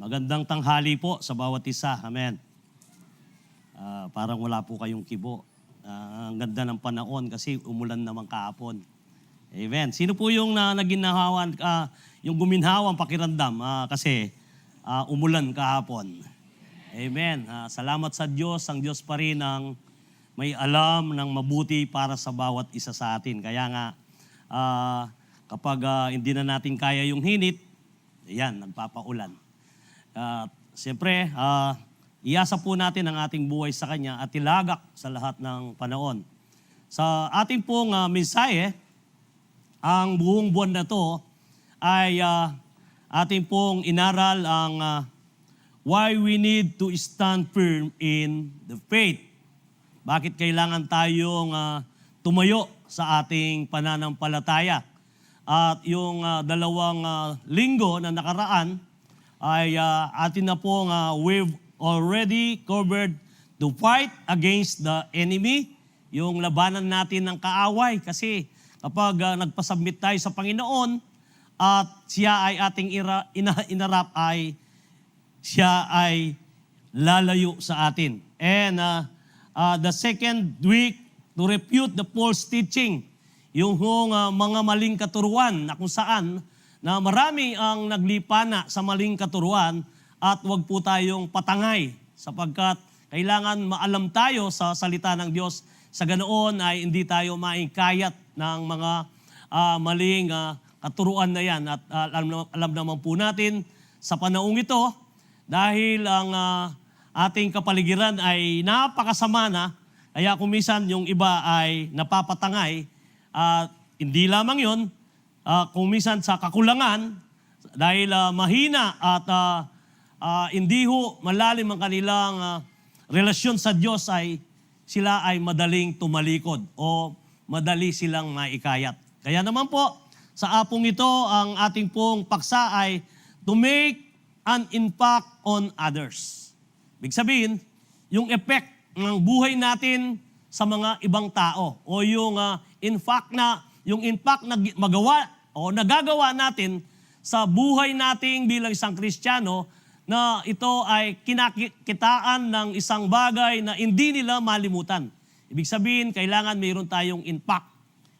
Magandang tanghali po sa bawat isa. Amen. Parang wala po kayong kibo. Ang ganda ng panahon kasi umulan naman kahapon. Amen. Sino po yung naginhawan, yung guminhawang pakiramdam kasi umulan kahapon? Amen. Salamat sa Diyos. Ang Diyos pa rin ang may alam ng mabuti para sa bawat isa sa atin. Kaya nga, kapag hindi na natin kaya yung hinit, yan, nagpapaulan. Siyempre, iasa po natin ang ating buhay sa Kanya at ilagak sa lahat ng panahon. Sa ating pong mensahe, ang buong buwan na to ay ating pong inaral ang why we need to stand firm in the faith. Bakit kailangan tayong tumayo sa ating pananampalataya? At yung dalawang linggo na nakaraan ay atin na pong we've already covered to fight against the enemy, yung labanan natin ng kaaway. Kasi kapag nagpasubmit tayo sa Panginoon at siya ay ating inarap, ay siya ay lalayo sa atin. And the second week, to refute the false teaching, yung mga maling katuruan na kung saan na marami ang naglipana sa maling katuruan at wag po tayong patangay sapagkat kailangan maalam tayo sa salita ng Diyos. Sa ganoon ay hindi tayo maikayat ng mga maling katuruan na yan. At alam naman po natin sa panahong ito, dahil ang ating kapaligiran ay napakasama na, kaya kung minsan yung iba ay napapatangay, hindi lamang yun, kung minsan sa kakulangan, dahil mahina at hindi ho malalim ang kanilang relasyon sa Diyos, ay sila ay madaling tumalikod o madali silang maikayat. Kaya naman po, sa apong ito, ang ating pong paksa ay to make an impact on others. Ibig sabihin, yung effect ng buhay natin sa mga ibang tao o yung impact na magawa o nagagawa natin sa buhay nating bilang isang Kristiyano, na ito ay kinakitaan ng isang bagay na hindi nila malimutan. Ibig sabihin, kailangan mayroon tayong impact.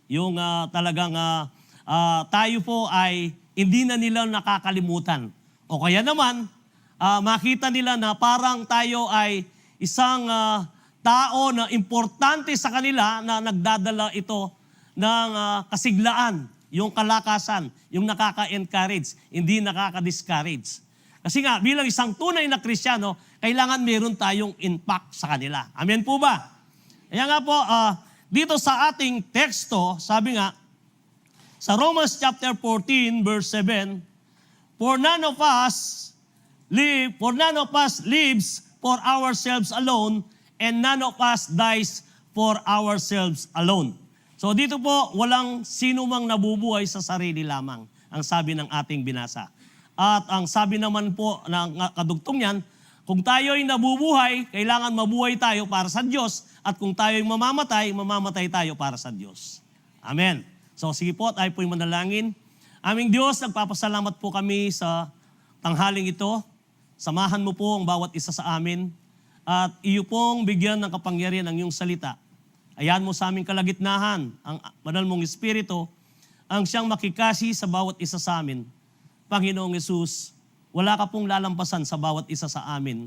Yung talagang tayo po ay hindi na nila nakakalimutan. O kaya naman, makita nila na parang tayo ay isang tao na importante sa kanila na nagdadala ito ng kasiglaan, yung kalakasan, yung nakaka-encourage, hindi nakaka-discourage. Kasi nga, bilang isang tunay na Kristiyano, kailangan meron tayong impact sa kanila. Amen po ba? Kaya nga po, dito sa ating teksto, sabi nga, sa Romans chapter 14, verse 7, For none of us lives for ourselves alone, and none of us dies for ourselves alone. So dito po, walang sino mang nabubuhay sa sarili lamang, ang sabi ng ating binasa. At ang sabi naman po ng kadugtong yan, kung tayo ay nabubuhay, kailangan mabuhay tayo para sa Diyos. At kung tayo ay mamamatay tayo para sa Diyos. Amen. So sige po, tayo po'y manalangin. Aming Diyos, nagpapasalamat po kami sa tanghaling ito. Samahan mo po ang bawat isa sa amin. At iyo pong bigyan ng kapangyarihan ng iyong salita. Ayan mo sa aming kalagitnahan, ang banal mong Espiritu, ang siyang makikasi sa bawat isa sa amin. Panginoong Yesus, wala ka pong lalampasan sa bawat isa sa amin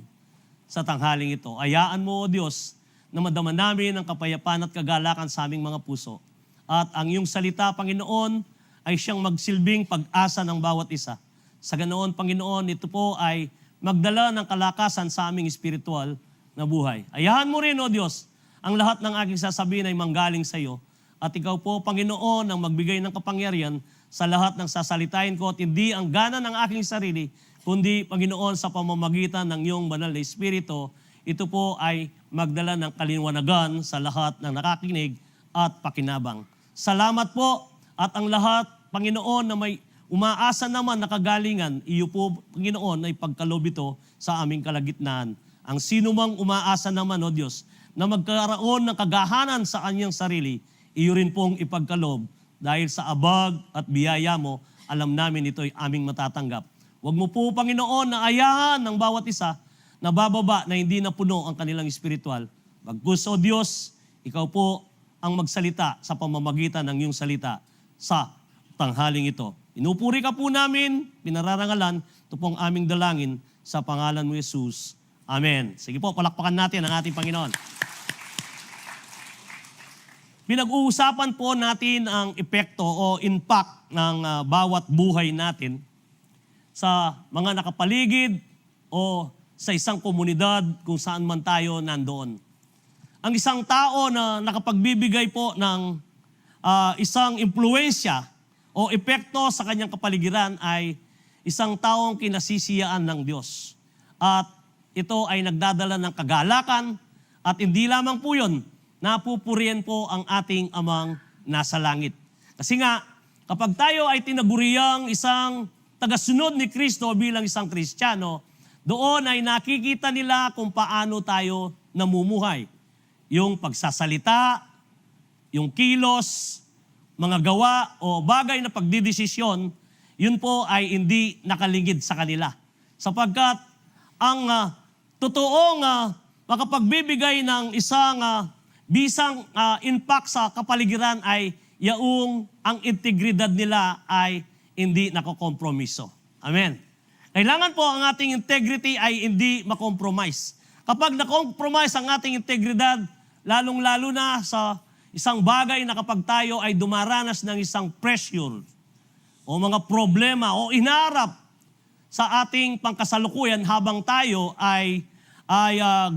sa tanghaling ito. Hayaan mo, O Diyos, na madama namin ang kapayapaan at kagalakan sa aming mga puso. At ang iyong salita, Panginoon, ay siyang magsilbing pag-asa ng bawat isa. Sa ganoon, Panginoon, ito po ay magdala ng kalakasan sa aming espiritual na buhay. Hayaan mo rin, O Diyos, ang lahat ng aking sasabihin ay manggaling sa iyo. At ikaw po, Panginoon, ang magbigay ng kapangyarihan sa lahat ng sasalitain ko at hindi ang gana ng aking sarili, kundi, Panginoon, sa pamamagitan ng iyong banal na Espiritu, ito po ay magdala ng kaliwanagan sa lahat ng nakakinig at pakinabang. Salamat po at ang lahat, Panginoon, na may umaasa naman na kagalingan, iyo po, Panginoon, ay pagkalob ito sa aming kalagitnaan. Ang sino mang umaasa naman, O Diyos, na magkaroon ng kagahanan sa kanyang sarili, iyo rin pong ipagkalob dahil sa abag at biyaya mo, alam namin ito ay aming matatanggap. Huwag mo po, Panginoon, na ayahan ng bawat isa na bababa na hindi napuno ang kanilang espiritual. Bagkus, O Diyos, ikaw po ang magsalita sa pamamagitan ng iyong salita sa tanghaling ito. Inupuri ka po namin, pinararangalan, ito pong aming dalangin sa pangalan mo, Jesus. Amen. Sige po, palakpakan natin ang ating Panginoon. Pinag-uusapan po natin ang epekto o impact ng bawat buhay natin sa mga nakapaligid o sa isang komunidad kung saan man tayo nandoon. Ang isang tao na nakapagbibigay po ng isang impluensya o epekto sa kanyang kapaligiran ay isang taong kinasisiyaan ng Diyos. At ito ay nagdadala ng kagalakan at hindi lamang po yun, napupurihan po ang ating Amang nasa langit. Kasi nga, kapag tayo ay tinaguriang isang tagasunod ni Kristo bilang isang Kristiyano, doon ay nakikita nila kung paano tayo namumuhay. Yung pagsasalita, yung kilos, mga gawa o bagay na pagdidesisyon, yun po ay hindi nakalingid sa kanila. Sapagkat ang totoong makapagbibigay ng isang bisang impact sa kapaligiran ay yaong ang integridad nila ay hindi nakokompromiso. Amen. Kailangan po ang ating integrity ay hindi makompromise. Kapag nakompromise ang ating integridad, lalong-lalo na sa isang bagay na kapag tayo ay dumaranas ng isang pressure o mga problema o inaarap sa ating pangkasalukuyan habang tayo ay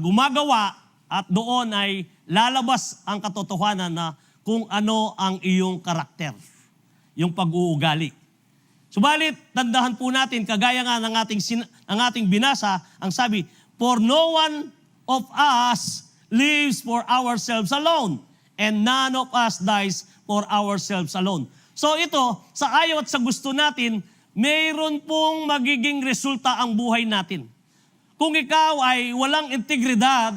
gumagawa at doon ay lalabas ang katotohanan na kung ano ang iyong karakter, yung pag-uugali. Subalit, tandahan po natin, kagaya nga ng ating binasa, ang sabi, for no one of us lives for ourselves alone, and none of us dies for ourselves alone. So ito, sa ayaw at sa gusto natin, mayroon pong magiging resulta ang buhay natin. Kung ikaw ay walang integridad,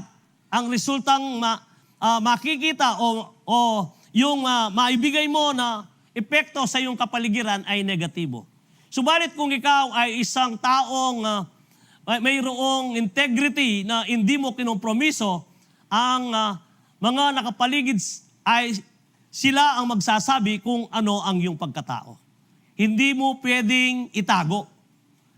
ang resultang makikita o yung maibigay mo na epekto sa iyong kapaligiran ay negatibo. Subalit kung ikaw ay isang taong mayroong integrity na hindi mo kinompromiso, ang mga nakapaligid ay sila ang magsasabi kung ano ang iyong pagkatao. Hindi mo pwedeng itago.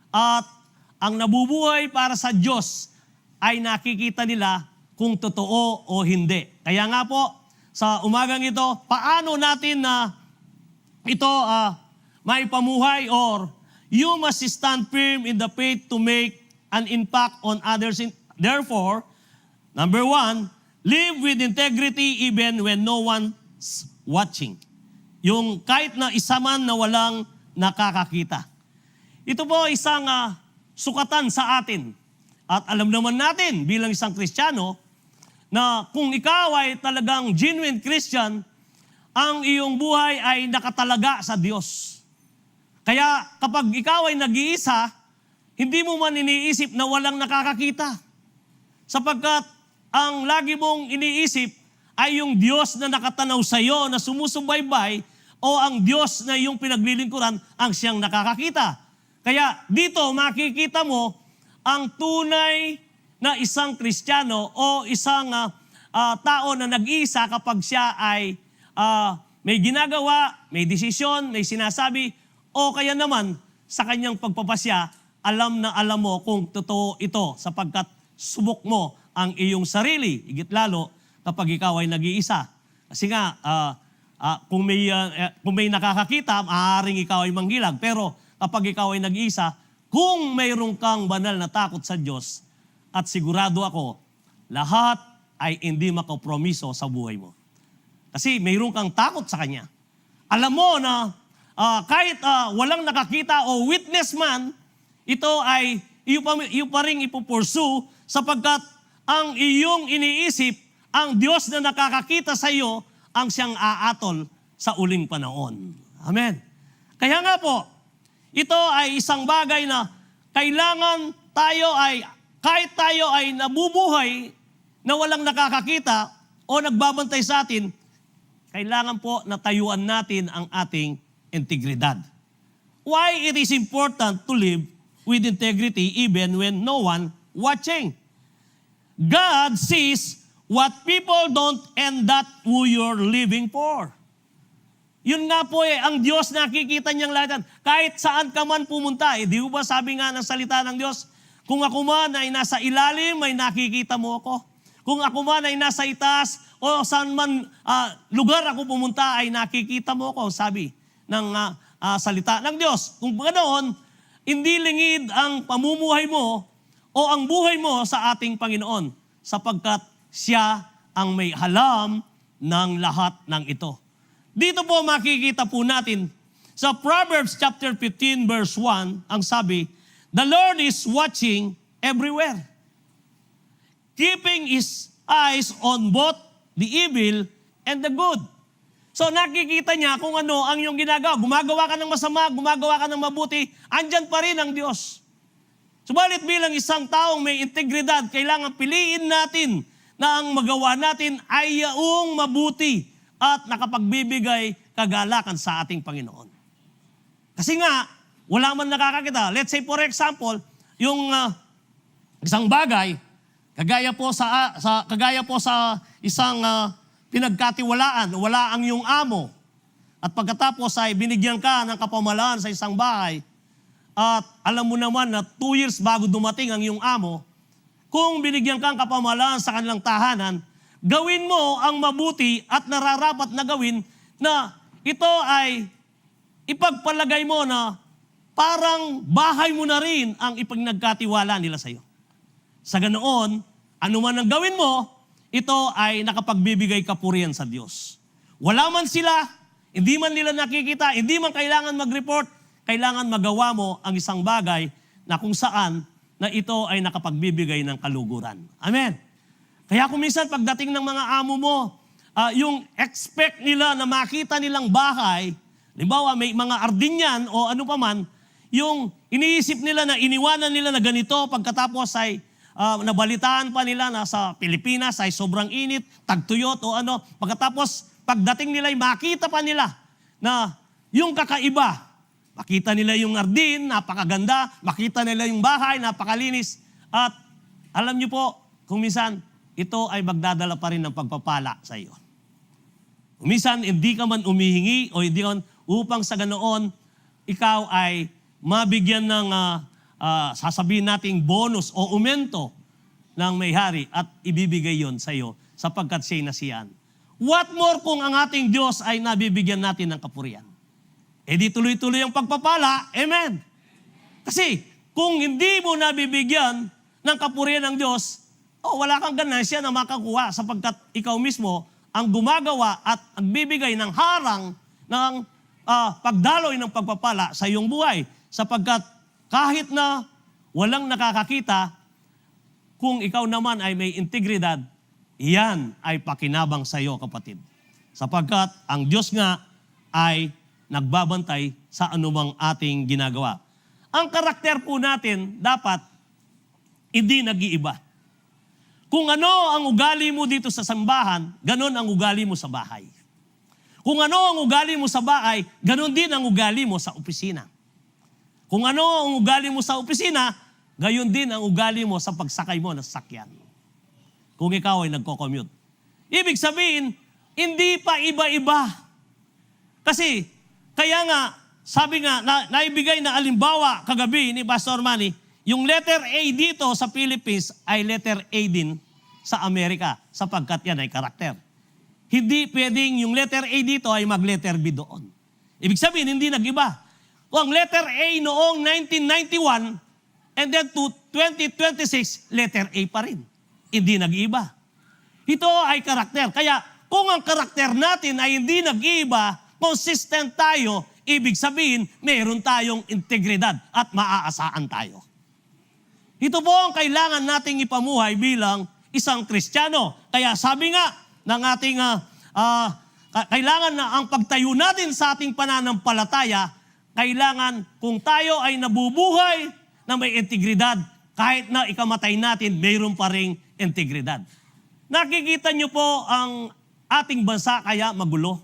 At ang nabubuhay para sa Diyos ay nakikita nila kung totoo o hindi. Kaya nga po, sa umagang ito, paano natin na ito maipamuhay or you must stand firm in the faith to make an impact on others. Therefore, number 1, live with integrity even when no one's watching. Yung kahit na isa man na walang nakakakita. Ito po isang sukatan sa atin. At alam naman natin bilang isang Kristiyano na kung ikaw ay talagang genuine Christian, ang iyong buhay ay nakatalaga sa Diyos. Kaya kapag ikaw ay nag-iisa, hindi mo man iniisip na walang nakakakita. Sapagkat ang lagi mong iniisip ay yung Diyos na nakatanaw sa iyo, na sumusubaybay, o ang Diyos na iyong pinaglilingkuran ang siyang nakakakita. Kaya dito makikita mo ang tunay na isang Kristiyano o isang tao na nag-iisa kapag siya ay may ginagawa, may desisyon, may sinasabi, o kaya naman sa kanyang pagpapasya, alam na alam mo kung totoo ito sapagkat subok mo ang iyong sarili, higit lalo kapag ikaw ay nag-iisa. Kasi nga, kung may nakakakita, maaaring ikaw ay manghilag. Pero kapag ikaw ay nag-iisa, kung mayroon kang banal na takot sa Diyos, at sigurado ako, lahat ay hindi makapromiso sa buhay mo. Kasi mayroon kang takot sa Kanya. Alam mo na kahit walang nakakita o witness man, ito ay iyo pa rin ipupursue sapagkat ang iyong iniisip, ang Diyos na nakakakita sa iyo, ang siyang aatol sa uling panahon. Amen. Kaya nga po, ito ay isang bagay na kailangan tayo ay, kahit tayo ay nabubuhay na walang nakakakita o nagbabantay sa atin, kailangan po na tayuan natin ang ating integridad. Why it is important to live with integrity even when no one watching. God sees what people don't and that who you're living for. Yun nga po ang Diyos nakikita niyang lahat yan. Kahit saan ka man pumunta, di ba sabi nga ng salita ng Diyos, kung ako man ay nasa ilalim, may nakikita mo ako. Kung ako man ay nasa itaas, o saan man lugar ako pumunta, ay nakikita mo ako, sabi ng salita ng Diyos. Kung ganoon, hindi lingid ang pamumuhay mo o ang buhay mo sa ating Panginoon, sapagkat siya ang may alam ng lahat ng ito. Dito po makikita po natin sa Proverbs chapter 15 verse 1, ang sabi, the Lord is watching everywhere, keeping His eyes on both the evil and the good. So nakikita niya kung ano ang iyong ginagawa. Gumagawa ka ng masama, gumagawa ka ng mabuti, andyan pa rin ang Diyos. Subalit bilang isang taong may integridad, kailangan piliin natin na ang magawa natin ay yaong mabuti at nakapagbibigay kagalakan sa ating Panginoon. Kasi nga, wala man nakakakita. Let's say for example, yung isang bagay, kagaya po sa isang pinagkatiwalaan, wala ang iyong amo. At pagkatapos ay binigyan ka ng kapamalaan sa isang bahay, at alam mo naman na 2 years bago dumating ang iyong amo, kung binigyan kang kapamalaan sa kanilang tahanan, gawin mo ang mabuti at nararapat na gawin na ito ay ipagpalagay mo na parang bahay mo na rin ang ipinagkatiwala nila sa iyo. Sa ganoon, ano man ang gawin mo, ito ay nakapagbibigay kapurihan sa Diyos. Wala man sila, hindi man nila nakikita, hindi man kailangan mag-report, kailangan magawa mo ang isang bagay na kung saan na ito ay nakapagbibigay ng kaluguran. Amen. Kaya kung minsan pagdating ng mga amo mo, yung expect nila na makita nilang bahay, halimbawa may mga ardinyan o ano pa man, yung iniisip nila na iniwanan nila na ganito, pagkatapos ay nabalitaan pa nila na sa Pilipinas ay sobrang init, tagtuyot o ano, pagkatapos pagdating nila ay makita pa nila na yung kakaiba, makita nila yung ardin, napakaganda, makita nila yung bahay, napakalinis, at alam niyo po, kung minsan, ito ay magdadala pa rin ng pagpapala sa iyo. Minsan, hindi ka man umihingi o hindi ka man upang sa ganoon, ikaw ay mabigyan ng sasabihin nating bonus o aumento ng may-hari at ibibigay yon sa iyo sapagkat siya'y nasiyan. What more kung ang ating Diyos ay nabibigyan natin ng kapurihan? E di tuloy-tuloy ang pagpapala, amen. Kasi kung hindi mo nabibigyan ng kapurihan ng Diyos, wala kang ganansya na makakuha sapagkat ikaw mismo ang gumagawa at ang bibigay ng harang ng pagdaloy ng pagpapala sa iyong buhay. Sapagkat kahit na walang nakakakita, kung ikaw naman ay may integridad, iyan ay pakinabang sa iyo, kapatid. Sapagkat ang Diyos nga ay nagbabantay sa anumang ating ginagawa. Ang karakter po natin dapat hindi nag-iiba. Kung ano ang ugali mo dito sa sambahan, ganon ang ugali mo sa bahay. Kung ano ang ugali mo sa bahay, ganon din ang ugali mo sa opisina. Kung ano ang ugali mo sa opisina, gayon din ang ugali mo sa pagsakay mo ng sasakyan. Kung ikaw ay nagko-commute. Ibig sabihin, hindi pa iba-iba. Kasi, kaya nga, sabi nga, naibigay na alimbawa kagabi ni Pastor Manny, yung letter A dito sa Philippines ay letter A din sa Amerika sapagkat yan ay karakter. Hindi pwedeng yung letter A dito ay mag-letter B doon. Ibig sabihin, hindi nag-iba. Kung ang letter A noong 1991 and then to 2026, letter A pa rin. Hindi nag-iba. Ito ay karakter. Kaya kung ang karakter natin ay hindi nag-iba, consistent tayo, ibig sabihin, meron tayong integridad at maaasahan tayo. Ito po ang kailangan nating ipamuhay bilang isang Kristiyano. Kaya sabi nga ng ating, kailangan na ang pagtayo natin sa ating pananampalataya, kailangan kung tayo ay nabubuhay na may integridad, kahit na ikamatay natin, mayroon pa ring integridad. Nakikita niyo po ang ating bansa kaya magulo.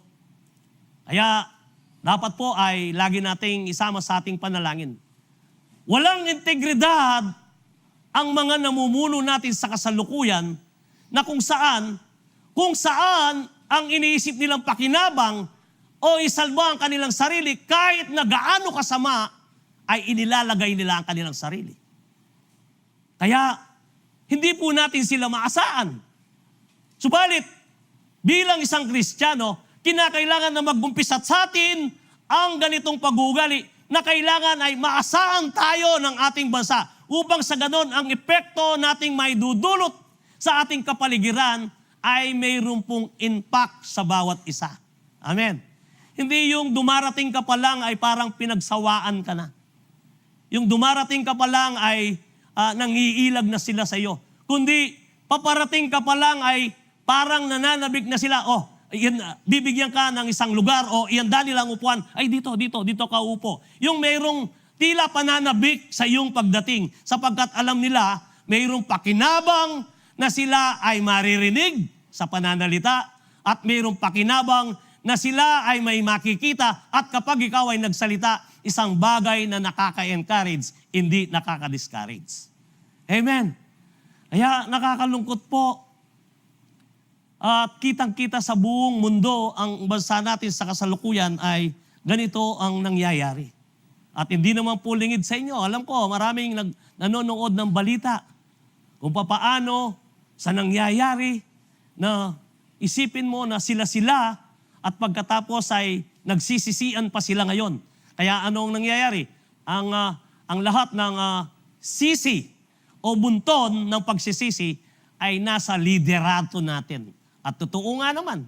Kaya dapat po ay lagi nating isama sa ating panalangin walang integridad ang mga namumuno natin sa kasalukuyan na kung saan ang iniisip nilang pakinabang o isalba ang kanilang sarili kahit na gaano kasama ay inilalagay nila ang kanilang sarili. Kaya hindi po natin sila maasaan. Subalit, bilang isang Kristiyano, kinakailangan na mag-umpisat sa atin ang ganitong pag-uugali na kailangan ay maasaan tayo ng ating bansa upang sa ganon ang epekto nating maidudulot sa ating kapaligiran ay mayroon pong impact sa bawat isa. Amen. Hindi yung dumarating ka pa lang ay parang pinagsawaan ka na. Yung dumarating ka pa lang ay nangiilag na sila sa iyo. Kundi paparating ka pa lang ay parang nananabik na sila. Bibigyan ka ng isang lugar o ianda nilang upuan. Ay dito ka upo. Yung mayroong tila pananabik sa iyong pagdating sapagkat alam nila mayroong pakinabang na sila ay maririnig sa pananalita at mayroong pakinabang na sila ay may makikita at kapag ikaw ay nagsalita, isang bagay na nakaka-encourage, hindi nakaka-discourage. Amen. Kaya nakakalungkot po at kitang-kita sa buong mundo ang bansa natin sa kasalukuyan ay ganito ang nangyayari. At hindi naman po lingid sa inyo. Alam ko, maraming nanonood ng balita kung papaano sa nangyayari na isipin mo na sila-sila at pagkatapos ay nagsisisian pa sila ngayon. Kaya anong nangyayari? Ang lahat ng sisi o bunton ng pagsisisi ay nasa liderato natin. At totoo nga naman.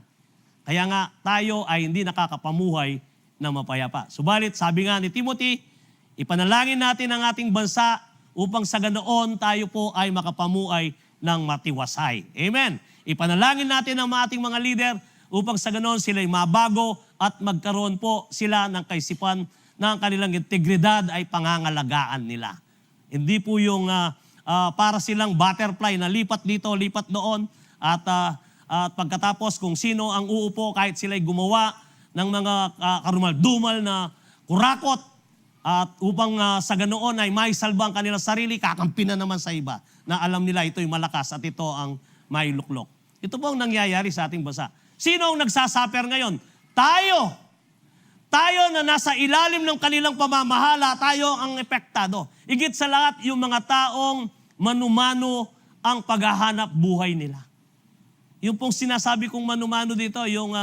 Kaya nga tayo ay hindi nakakapamuhay na mapayapa. Subalit, sabi nga ni Timothy, ipanalangin natin ang ating bansa upang sa ganoon tayo po ay makapamuhay ng matiwasay. Amen. Ipanalangin natin ang ating mga leader upang sa ganoon sila'y mabago at magkaroon po sila ng kaisipan na ang kanilang integridad ay pangangalagaan nila. Hindi po yung para silang butterfly na lipat dito, lipat doon at pagkatapos kung sino ang uupo kahit sila'y gumawa ng mga karumal-dumal na kurakot at upang sa ganoon ay may salba ang kanilang sarili, kakampi na naman sa iba na alam nila ito'y malakas at ito ang may luklok. Ito po ang nangyayari sa ating bansa. Sino ang nagsasaper ngayon? Tayo! Tayo na nasa ilalim ng kanilang pamamahala, tayo ang epektado. Higit sa lahat, yung mga taong manumano ang paghahanap buhay nila. Yung pong sinasabi kong manumano dito, yung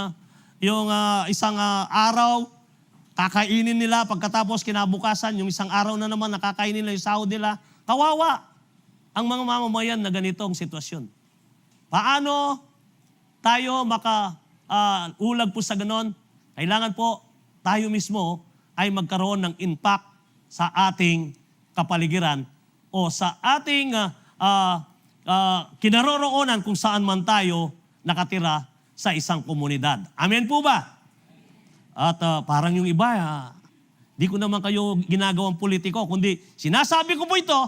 isang araw, kakainin nila, pagkatapos kinabukasan, yung isang araw na naman, nakakainin nila yung sahod nila. Kawawa ang mga mamamayan na ganitong sitwasyon. Paano tayo ulag po sa ganon? Kailangan po tayo mismo ay magkaroon ng impact sa ating kapaligiran o sa ating kinaroroonan kung saan man tayo nakatira sa isang komunidad. Amen po ba? At parang yung iba, di ko naman kayo ginagawang politiko, kundi sinasabi ko po ito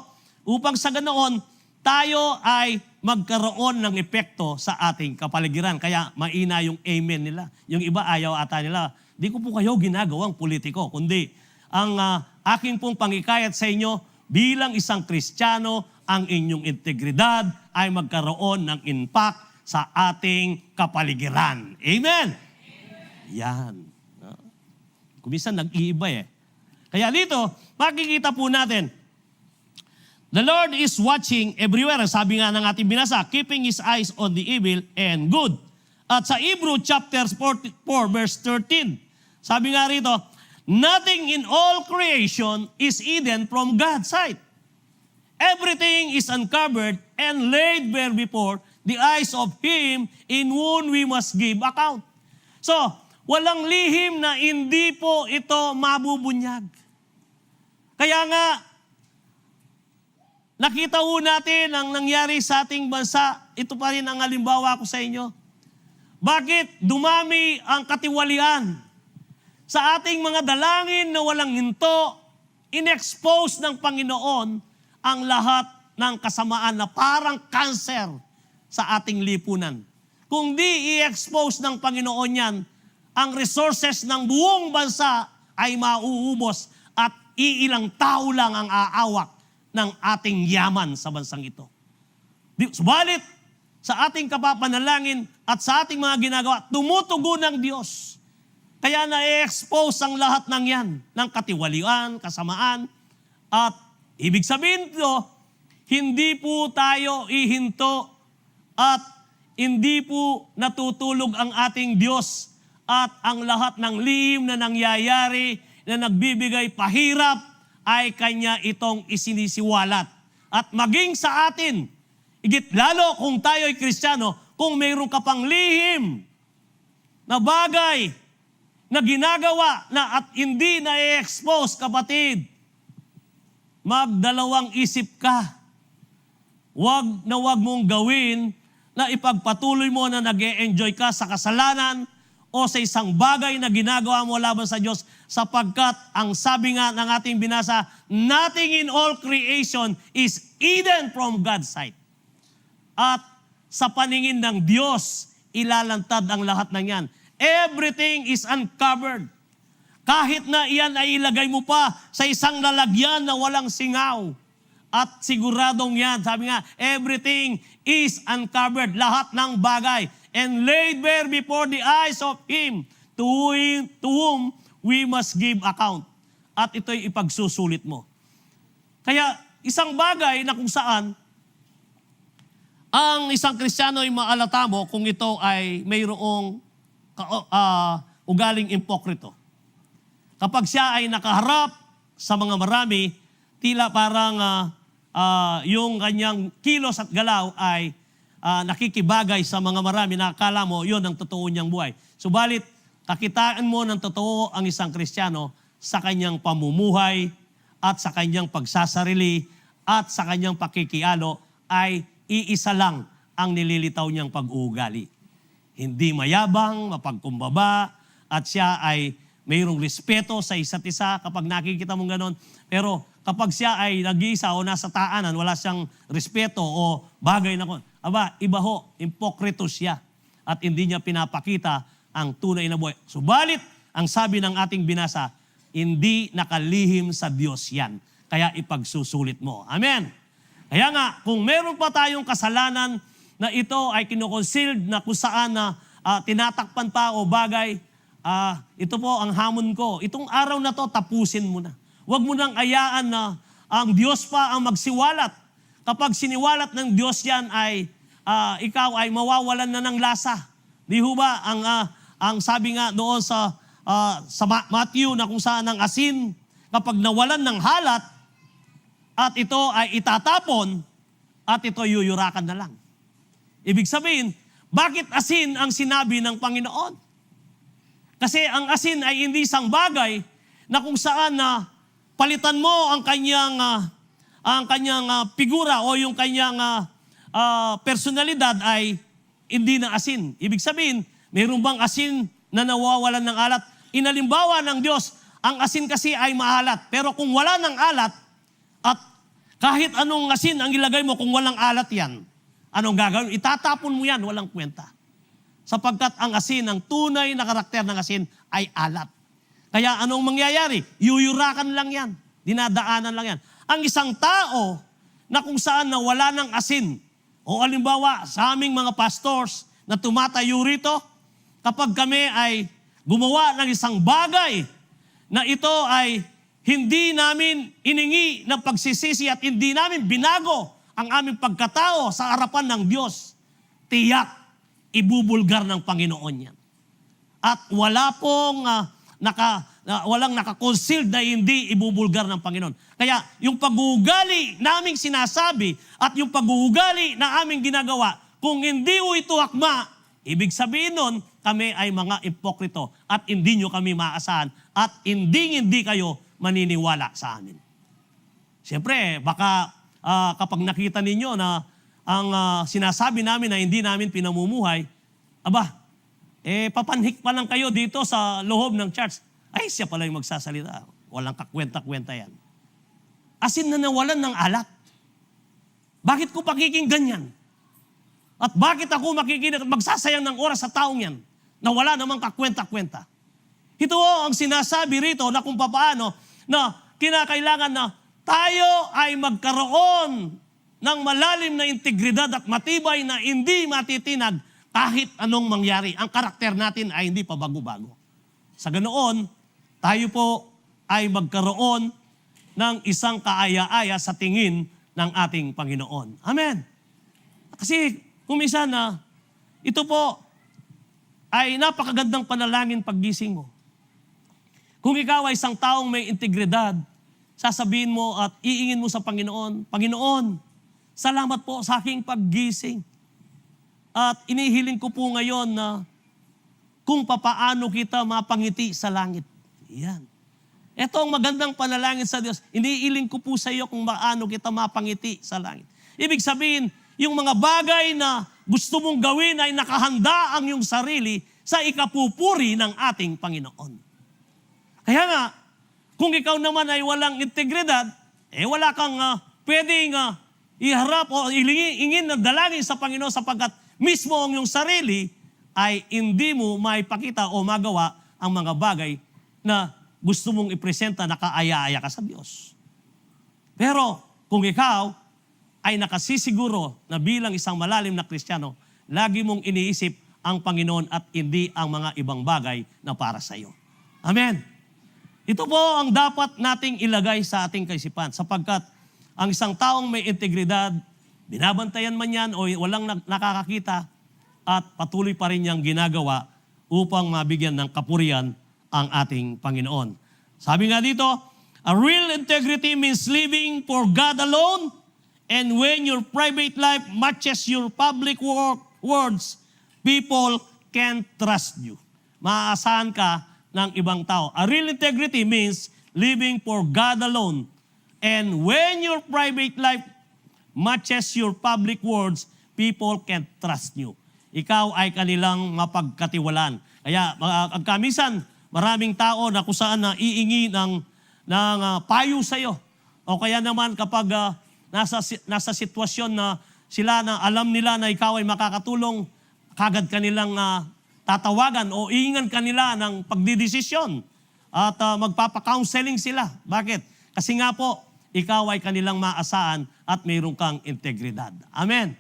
upang sa ganoon tayo ay magkaroon ng epekto sa ating kapaligiran. Kaya maina yung amen nila. Yung iba ayaw ata nila. Di ko po kayo ginagawang politiko, kundi ang aking pong pangikayat sa inyo bilang isang Kristiyano, ang inyong integridad ay magkaroon ng impact sa ating kapaligiran. Amen? Yan. Kuminsan nag-iiba eh. Kaya dito, makikita po natin, the Lord is watching everywhere. Sabi nga ng ating binasa, keeping His eyes on the evil and good. At sa Hebrew chapter 4 verse 13, sabi nga rito, nothing in all creation is hidden from God's sight. Everything is uncovered and laid bare before the eyes of Him in whom we must give account. So, walang lihim na hindi po ito mabubunyag. Kaya nga, nakita ho natin ang nangyari sa ating bansa. Ito pa rin ang halimbawa ko sa inyo. Bakit dumami ang katiwalian? Sa ating mga dalangin na walang hinto, in-expose ng Panginoon ang lahat ng kasamaan na parang cancer sa ating lipunan. Kung di i-expose ng Panginoon yan, ang resources ng buong bansa ay mauubos at iilang tao lang ang aawak ng ating yaman sa bansang ito. Subalit, sa ating kapapanalangin at sa ating mga ginagawa, tumutugon ang Diyos. Kaya na-expose ang lahat ng yan, ng katiwalian, kasamaan, at ibig sabihin ito, hindi po tayo ihinto at hindi po natutulog ang ating Diyos at ang lahat ng lihim na nangyayari na nagbibigay pahirap ay Kanya itong isinisiwalat. At maging sa atin, higit lalo kung tayo ay Kristiyano, kung mayroon ka pang lihim na bagay na ginagawa na at hindi na-expose, kapatid, magdalawang isip ka. Wag mong gawin na ipagpatuloy mo na nag-e-enjoy ka sa kasalanan o sa isang bagay na ginagawa mo laban sa Diyos, sapagkat ang sabi nga ng ating binasa, nothing in all creation is hidden from God's sight. At sa paningin ng Diyos, ilalantad ang lahat ng yan. Everything is uncovered. Kahit na iyan ay ilagay mo pa sa isang lalagyan na walang singaw. At siguradong yan, sabi nga, everything is uncovered. Lahat ng bagay. And laid bare before the eyes of Him to whom we must give account. At ito'y ipagsusulit mo. Kaya isang bagay na kung saan ang isang Kristiyano ay maalata mo kung ito ay mayroong ugaling impokrito. Kapag siya ay nakaharap sa mga marami, tila parang yung kanyang kilos at galaw ay nakikibagay sa mga marami na akala mo yun ang totoo niyang buhay. Subalit, kakitaan mo ng totoo ang isang Kristiyano sa kanyang pamumuhay at sa kanyang pagsasarili at sa kanyang pakikialo ay iisa lang ang nililitaw niyang pag-uugali. Hindi mayabang, mapagkumbaba, at siya ay mayroong respeto sa isa't isa kapag nakikita mong ganon. Pero kapag siya ay nag-iisa o nasa taanan, wala siyang respeto o bagay na kon. Iba ho, impokrito siya at hindi niya pinapakita ang tunay na buhay. Subalit, ang sabi ng ating binasa, hindi nakalihim sa Diyos yan. Kaya ipagsusulit mo. Amen. Kaya nga, kung meron pa tayong kasalanan na ito ay kinoconcealed na kung saan na tinatakpan pa o bagay, ito po ang hamon ko. Itong araw na to, tapusin mo na. Huwag mo nang ayaan na ang Diyos pa ang magsiwalat. Kapag siniwalat ng Diyos yan ay ikaw ay mawawalan na ng lasa. Di ho ba ang sabi nga doon sa Matthew na kung saan ang asin, kapag nawalan ng halat at ito ay itatapon at ito yuyurakan na lang. Ibig sabihin, bakit asin ang sinabi ng Panginoon? Kasi ang asin ay hindi isang bagay na kung saan na palitan mo ang kanyang figura o yung kanyang personalidad ay hindi na asin. Ibig sabihin, mayroon bang asin na nawawalan ng alat? Inalimbawa ng Diyos, ang asin kasi ay maalat. Pero kung wala ng alat, at kahit anong asin ang ilagay mo kung walang alat yan, anong gagawin? Itatapon mo yan, walang kwenta. Sapagkat ang asin, ang tunay na karakter ng asin ay alat. Kaya anong mangyayari? Yuyurakan lang yan. Dinadaanan lang yan. Ang isang tao na kung saan na wala ng asin, o alimbawa sa aming mga pastors na tumatayo rito, kapag kami ay gumawa ng isang bagay na ito ay hindi namin iningi ng pagsisisi at hindi namin binago ang aming pagkatao sa harapan ng Diyos, tiyak, ibubulgar ng Panginoon yan. At wala pong walang nakakoncealed na hindi ibubulgar ng Panginoon. Kaya yung pag-uugali naming sinasabi at yung pag-uugali na aming ginagawa, kung hindi o ito akma, ibig sabihin nun, kami ay mga ipokrito at hindi nyo kami maasahan at hindi kayo maniniwala sa amin. Siyempre, baka kapag nakita ninyo na ang sinasabi namin na hindi namin pinamumuhay, papanhik pa lang kayo dito sa loob ng church. Ay, siya pala yung magsasalita. Walang kakwenta-kwenta yan. Asin na nawalan ng alat. Bakit ko pakikinggan yan? At bakit ako makikinig at magsasayang ng oras sa taong yan na wala namang kakwenta-kwenta? Ito ang sinasabi rito na kung paano na kinakailangan na tayo ay magkaroon ng malalim na integridad at matibay na hindi matitinag kahit anong mangyari. Ang karakter natin ay hindi pa bago-bago. Sa ganoon, tayo po ay magkaroon ng isang kaaya-aya sa tingin ng ating Panginoon. Amen. Kasi kung minsan na ito po ay napakagandang panalangin paggising mo. Kung ikaw ay isang taong may integridad, sasabihin mo at iingin mo sa Panginoon, Panginoon, salamat po sa aking paggising. At inihiling ko po ngayon na kung papaano kita mapangiti sa langit. Yan. Ito ang magandang panalangin sa Diyos. Iniiling ko po sa iyo kung paano kita mapangiti sa langit. Ibig sabihin, yung mga bagay na gusto mong gawin ay nakahanda ang iyong sarili sa ikapupuri ng ating Panginoon. Kaya nga, kung ikaw naman ay walang integridad, wala kang pwedeng iharap o ilingin na dalangin sa Panginoon sapagkat mismo ang iyong sarili ay hindi mo maipakita o magawa ang mga bagay na gusto mong ipresenta na kaaya-aya ka sa Diyos. Pero kung ikaw ay nakasisiguro na bilang isang malalim na Kristiyano, lagi mong iniisip ang Panginoon at hindi ang mga ibang bagay na para sa iyo. Amen. Ito po ang dapat nating ilagay sa ating kaisipan sapagkat ang isang taong may integridad, binabantayan man yan o walang nakakakita at patuloy pa rin niyang ginagawa upang mabigyan ng kapurian ang ating Panginoon. Sabi nga dito, a real integrity means living for God alone, and when your private life matches your public words, people can trust you. Maaasahan ka ng ibang tao. A real integrity means living for God alone. And when your private life matches your public words, people can trust you. Ikaw ay kanilang mapagkatiwalaan. Kaya kamisan, maraming tao na kung saan na iingi ng payo sa iyo. O kaya naman kapag nasa sitwasyon na sila na alam nila na ikaw ay makakatulong, kagad kanilang tatawagan o iingan kanila ng pagdidesisyon at magpapa-counseling sila. Bakit? Kasi nga po, ikaw ay kanilang maasahan at mayroon kang integridad. Amen.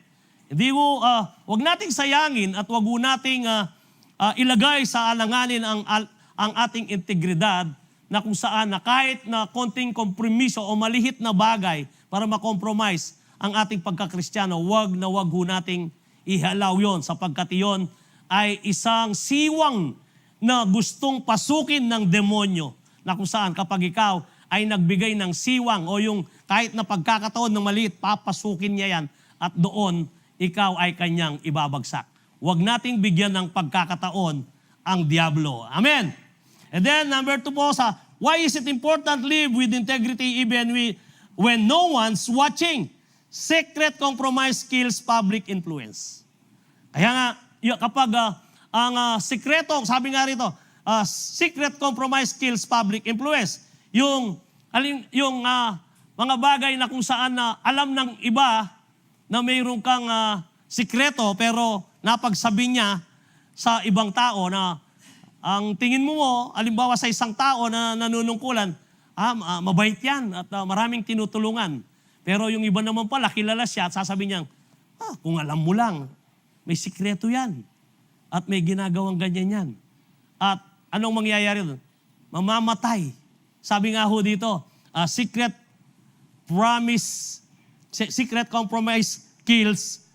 Hindi mo, wag nating sayangin at wag nating ilagay sa alanganin ang ating integridad na kung saan na kahit na konting kompromiso o malihit na bagay para makompromise ang ating pagkakristyano, wag ho nating ihalaw yon sapagkat iyon ay isang siwang na gustong pasukin ng demonyo na kung saan kapag ikaw ay nagbigay ng siwang o yung kahit na pagkakataon ng maliit, papasukin niya yan at doon ikaw ay kanyang ibabagsak. Huwag nating bigyan ng pagkakataon ang diablo. Amen. And then number 2 po why is it important live with integrity even when no one's watching? Secret compromise kills public influence. Kaya nga, kapag ang sikreto, sabi nga rito, secret compromise kills public influence. Yung mga bagay na kung saan na alam ng iba na mayroon kang sikreto pero napagsabi niya sa ibang tao na ang tingin mo, alimbawa sa isang tao na nanunungkulan, mabait yan at maraming tinutulungan. Pero yung iba naman pala, kilala siya at sasabihin niya, kung alam mo lang, may sikreto yan. At may ginagawang ganyan yan. At anong mangyayari doon? Mamamatay. Sabi nga ho dito, secret compromise kills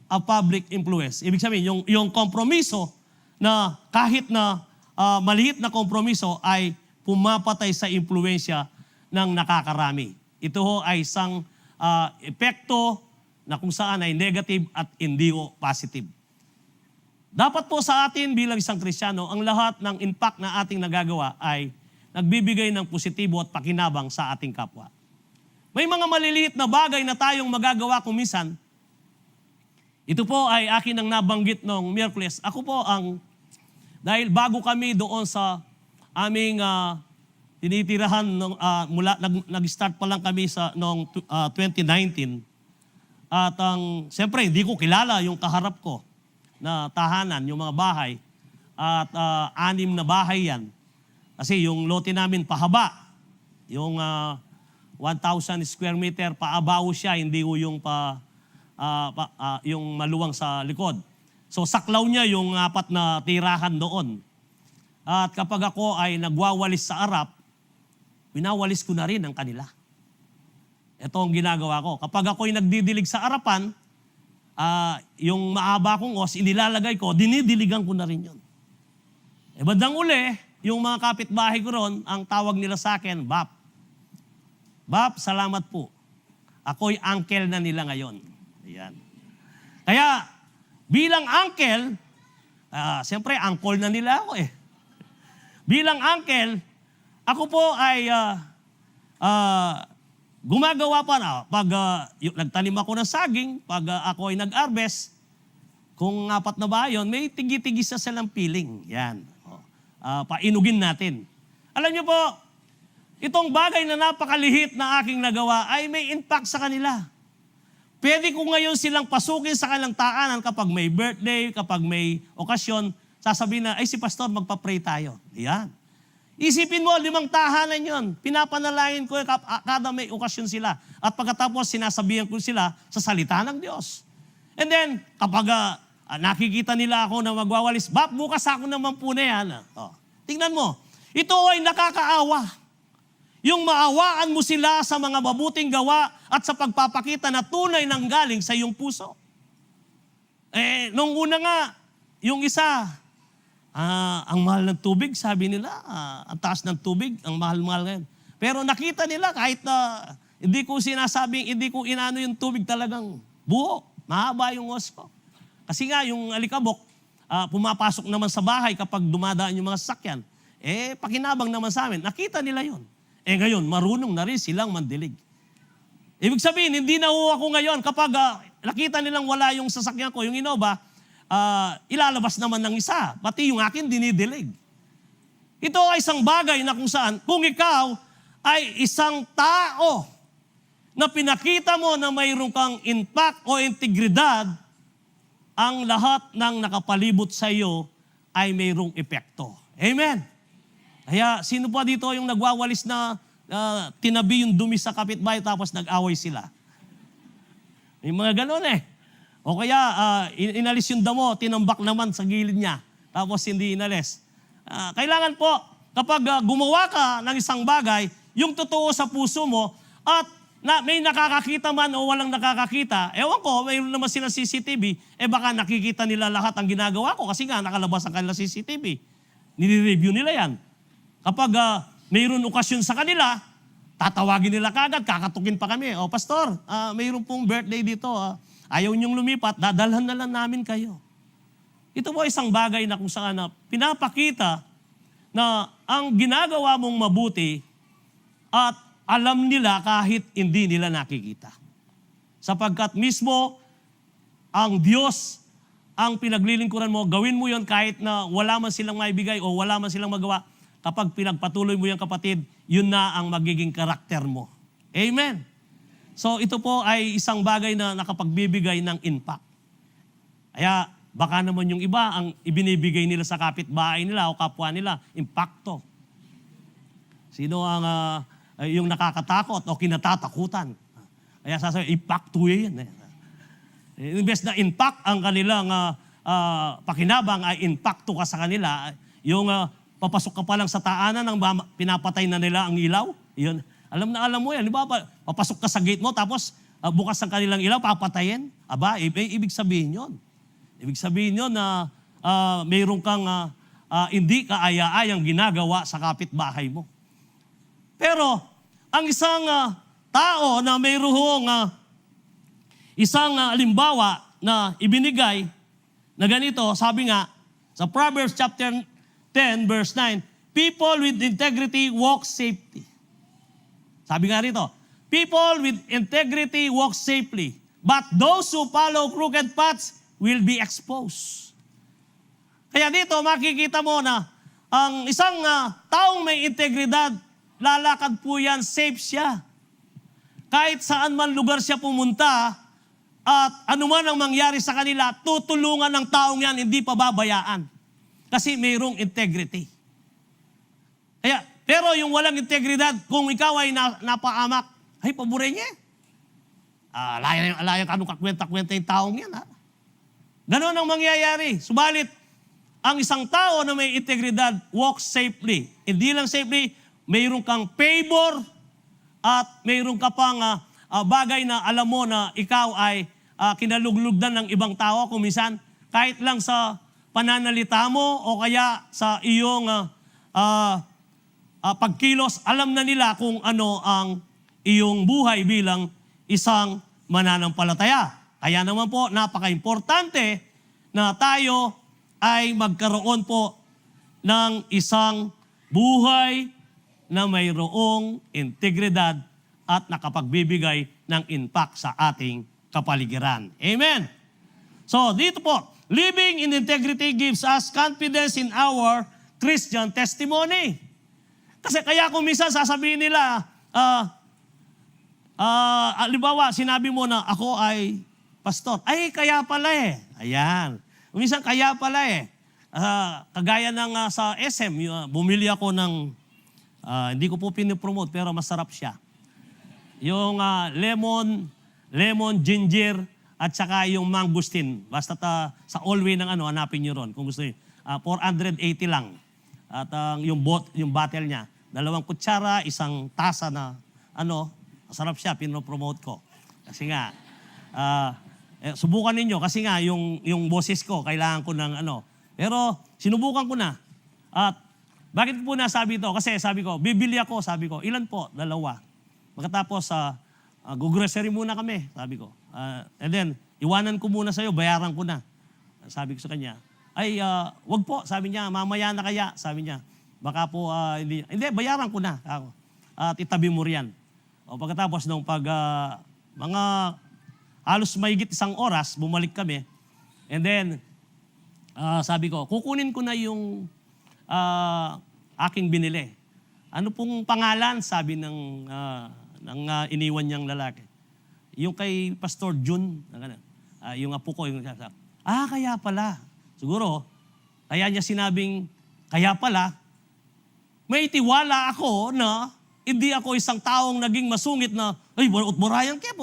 a public influence. Ibig sabihin, yung kompromiso na kahit na maliit na kompromiso ay pumapatay sa impluensya ng nakakarami. Ito ho ay isang epekto na kung saan ay negative at hindi ho positive. Dapat po sa atin bilang isang Kristiyano, ang lahat ng impact na ating nagagawa ay nagbibigay ng positibo at pakinabang sa ating kapwa. May mga maliliit na bagay na tayong magagawa kung minsan. Ito po ay akin ang nabanggit noong Miyerkules. Ako po dahil bago kami doon sa aming tinitirahan, nag-start pa lang kami noong 2019. At siyempre, hindi ko kilala yung kaharap ko na tahanan, yung mga bahay. At 6 na bahay yan. Kasi yung lote namin pahaba. Yung 1,000 square meter, paabaw siya, hindi ho yung yung maluwang sa likod. So saklaw niya yung 4 na tirahan doon. At kapag ako ay nagwawalis sa harap, winawalis ko na rin ang kanila. Ito ang ginagawa ko. Kapag ako'y nagdidilig sa harapan, yung maaba kong os, inilalagay ko, dinidiligan ko na rin yun. Bandang uli, yung mga kapitbahay ko ron, ang tawag nila sa akin, Bap. Bap, salamat po. Ako'y uncle na nila ngayon. Ayan. Kaya, bilang uncle, siyempre, uncle na nila ako eh. Bilang uncle, ako po ay gumagawa pa na. Pag nagtanim ako ng saging, pag ako ay nag-harvest, kung 4 na ba yun, may tigi-tigi sa silang piling. Yan. Painugin natin. Alam niyo po, itong bagay na napakalihit na aking nagawa ay may impact sa kanila. Pwede ko ngayon silang pasukin sa kanilang taanan kapag may birthday, kapag may okasyon, sasabihin na, ay si pastor, magpa-pray tayo. Yan. Isipin mo, 5 tahanan yon. Pinapanalangin ko kada may okasyon sila. At pagkatapos, sinasabihan ko sila sa salita ng Diyos. And then, kapag nakikita nila ako na magwawalis, Bap, bukas ako naman po na yan. Tingnan mo, ito ay nakakaawa. Yung maawaan mo sila sa mga mabuting gawa at sa pagpapakita na tunay nang galing sa iyong puso. Nung una nga, yung isa, ang mahal ng tubig, sabi nila, ang taas ng tubig, ang mahal-mahal ngayon. Pero nakita nila kahit na hindi ko sinasabing, hindi ko inano yung tubig talagang buo. Mahaba yung os ko. Kasi nga, yung alikabok, pumapasok naman sa bahay kapag dumadaan yung mga sasakyan. Pakinabang naman sa amin. Nakita nila yon. Ngayon, marunong na rin silang mandilig. Ibig sabihin, hindi na ako ngayon kapag nakita nilang wala yung sasakyan ko, yung Innova, ilalabas naman ng isa. Pati yung akin, dinidilig. Ito ay isang bagay na kung saan, kung ikaw ay isang tao na pinakita mo na mayroon kang impact o integridad, ang lahat ng nakapalibot sa iyo ay mayroong epekto. Amen? Kaya sino pa dito yung nagwawalis na tinabi yung dumi sa kapitbahay tapos nag-away sila? May mga ganun eh. O kaya inalis yung damo, tinambak naman sa gilid niya tapos hindi inalis. Kailangan po, kapag gumawa ka ng isang bagay, yung totoo sa puso mo at may nakakakita man o walang nakakakita, ewan ko, mayroon naman silang CCTV, baka nakikita nila lahat ang ginagawa ko kasi nga nakalabas ang kanilang CCTV. Nire-review nila yan. Kapag mayroon okasyon sa kanila, tatawagin nila kagad, kakatukin pa kami. O pastor, mayroon pong birthday dito. Ayaw niyong lumipat, dadalhan na lang namin kayo. Ito po isang bagay na kung saan pinapakita na ang ginagawa mong mabuti at alam nila kahit hindi nila nakikita. Sapagkat mismo ang Diyos ang pinaglilingkuran mo, gawin mo yon kahit na wala man silang maibigay o wala man silang magawa. Kapag pinagpatuloy mo yung kapatid, yun na ang magiging karakter mo. Amen. So ito po ay isang bagay na nakapagbibigay ng impact. Kaya baka naman yung iba, ang ibinibigay nila sa kapitbahay nila o kapwa nila, impacto. Sino ang yung nakakatakot o kinatatakutan? Kaya sasabi, impacto yan. Imbes na impact ang kanilang pakinabang ay impacto ka sa kanila, yung papasok ka pa lang sa taanan ng pinapatay na nila ang ilaw. Yun. Alam mo yan. Di ba? Papasok ka sa gate mo tapos bukas ang kanilang ilaw, papatayin. Aba, ibig sabihin yun. Ibig sabihin yun na mayroon kang hindi kaaya-ayang ginagawa sa kapitbahay mo. Pero ang isang tao na mayroong isang halimbawa na ibinigay na ganito, sabi nga sa Proverbs chapter 10 verse 9, people with integrity walk safely. Sabi nga rito, people with integrity walk safely, but those who follow crooked paths will be exposed. Kaya dito makikita mo na ang isang taong may integridad, lalakad po yan, safe siya. Kahit saan man lugar siya pumunta, at anuman ang mangyari sa kanila, tutulungan ng taong yan, hindi pababayaan. Kasi mayroong integrity. Kaya Pero yung walang integridad, kung ikaw ay napaamak, ay, pabore niya. Alaya ka nung kakwenta-kwenta yung taong yan, ha? Ganon ang mangyayari. Subalit, ang isang tao na may integridad walks safely. Hindi lang safely, mayroon kang favor at mayroon ka pang bagay na alam mo na ikaw ay kinaluglugdan ng ibang tao. Kung minsan, kahit lang sa pananalita mo o kaya sa iyong pagkilos, alam na nila kung ano ang iyong buhay bilang isang mananampalataya. Kaya naman po, napaka-importante na tayo ay magkaroon po ng isang buhay na mayroong integridad at nakapagbibigay ng impact sa ating kapaligiran. Amen? So, dito po, living in integrity gives us confidence in our Christian testimony. Kasi kaya kung minsan sasabihin nila, halimbawa, sinabi mo na ako ay pastor. Ay, kaya pala eh. Ayan. Minsan kaya pala eh. Kagaya ng sa SM, bumili ako ng, hindi ko po pinipromote pero masarap siya. Yung lemon, ginger, at saka yung mangustin. Basta sa Allway ng hanapin nyo ron kung gusto nyo. 480 lang. At yung bottle niya, 2 kutsara, 1 tasa na masarap siya, pinopromote ko. Kasi nga, subukan ninyo kasi nga yung boses ko, kailangan ko ng Pero sinubukan ko na. At bakit po nasabi ito? Kasi sabi ko, bibili ako, sabi ko, ilan po? 2. Pagkatapos, gugrocery muna kami, sabi ko. And then, iwanan ko muna sa'yo, bayaran ko na. Sabi ko sa kanya, ay, wag po, sabi niya, mamaya na kaya, sabi niya. Baka po, hindi, bayaran ko na. At itabi mo riyan. O pagkatapos nung mga halos mahigit 1 oras, bumalik kami. And then, sabi ko, kukunin ko na yung aking binili. Ano pong pangalan? Sabi ng iniwan niyang lalaki. Yung kay Pastor Jun, yung apo ko, kaya pala. Siguro, kaya niya sinabing, kaya pala, may tiwala ako na hindi ako isang taong naging masungit na, ay, burayan kayo,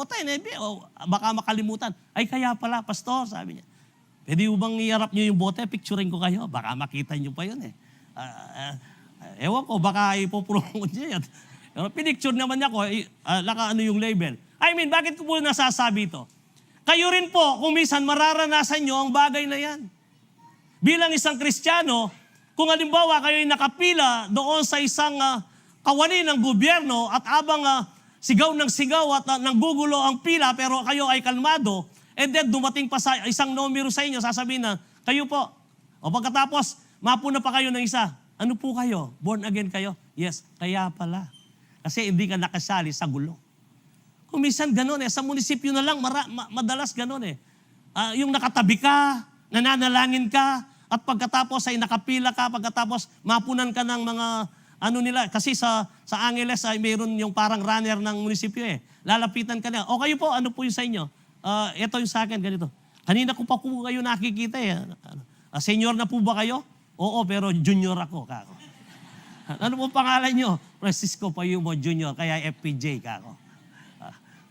baka makalimutan. Ay, kaya pala, pastor, sabi niya. Pwede bang iharap niyo yung bote, picturing ko kayo, baka makita niyo pa yun eh. Ewan ko, baka ipopromote niya yan. Pero pinicture naman niya ko, yung label. I mean, bakit ko po nasasabi ito? Kayo rin po, kung minsan mararanasan niyo ang bagay na yan. Bilang isang Kristiyano, kung halimbawa kayo'y nakapila doon sa isang kawani ng gobyerno at abang sigaw ng sigaw at nanggugulo ang pila pero kayo ay kalmado, and then dumating pa sa isang numero sa inyo, sasabihin na, kayo po. O pagkatapos, mapuna pa kayo ng isa. Ano po kayo? Born again kayo? Yes, kaya pala. Kasi hindi ka nakasali sa gulo. Kung minsan ganun eh, sa munisipyo na lang, madalas ganun eh. Yung nakatabi ka, nananalangin ka, at pagkatapos ay nakapila ka, pagkatapos mapunan ka ng mga nila. Kasi sa Angeles ay mayroon yung parang runner ng munisipyo eh. Lalapitan ka na. O kayo po, ano po yung sa inyo? Ito yung sa akin, ganito. Kanina ko pa po kayo nakikita eh. Senior na po ba kayo? Oo, pero junior ako. Kako. Ano po pangalan nyo? Francisco Payumo Junior, kaya FPJ. Kako.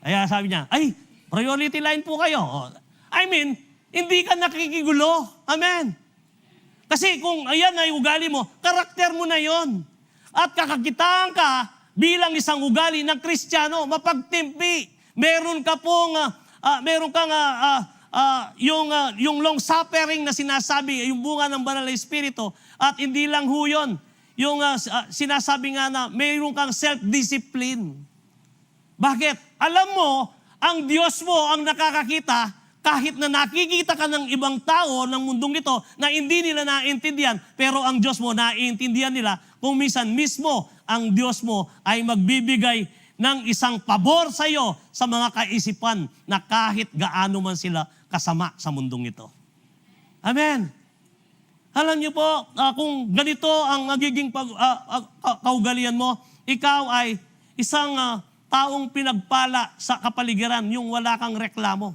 Kaya sabi niya, ay, priority line po kayo. I mean, hindi ka nakikigulo. Amen. Kasi kung ayan ay ugali mo, karakter mo na yon. At kakakitaan ka bilang isang ugali ng Kristiyano, mapagtimpi. Meron ka pong, yung long suffering na sinasabi, yung bunga ng banal na Espiritu, at hindi lang ho yun. Yung sinasabi nga na meron kang self-discipline. Bakit? Alam mo, ang Diyos mo ang nakakakita, kahit na nakikita ka ng ibang tao ng mundong ito na hindi nila naiintindihan, pero ang Diyos mo naiintindihan nila, kung minsan mismo ang Diyos mo ay magbibigay ng isang pabor sa iyo sa mga kaisipan na kahit gaano man sila kasama sa mundong ito. Amen. Alam niyo po, kung ganito ang magiging kaugalian mo, ikaw ay isang taong pinagpala sa kapaligiran, yung wala kang reklamo.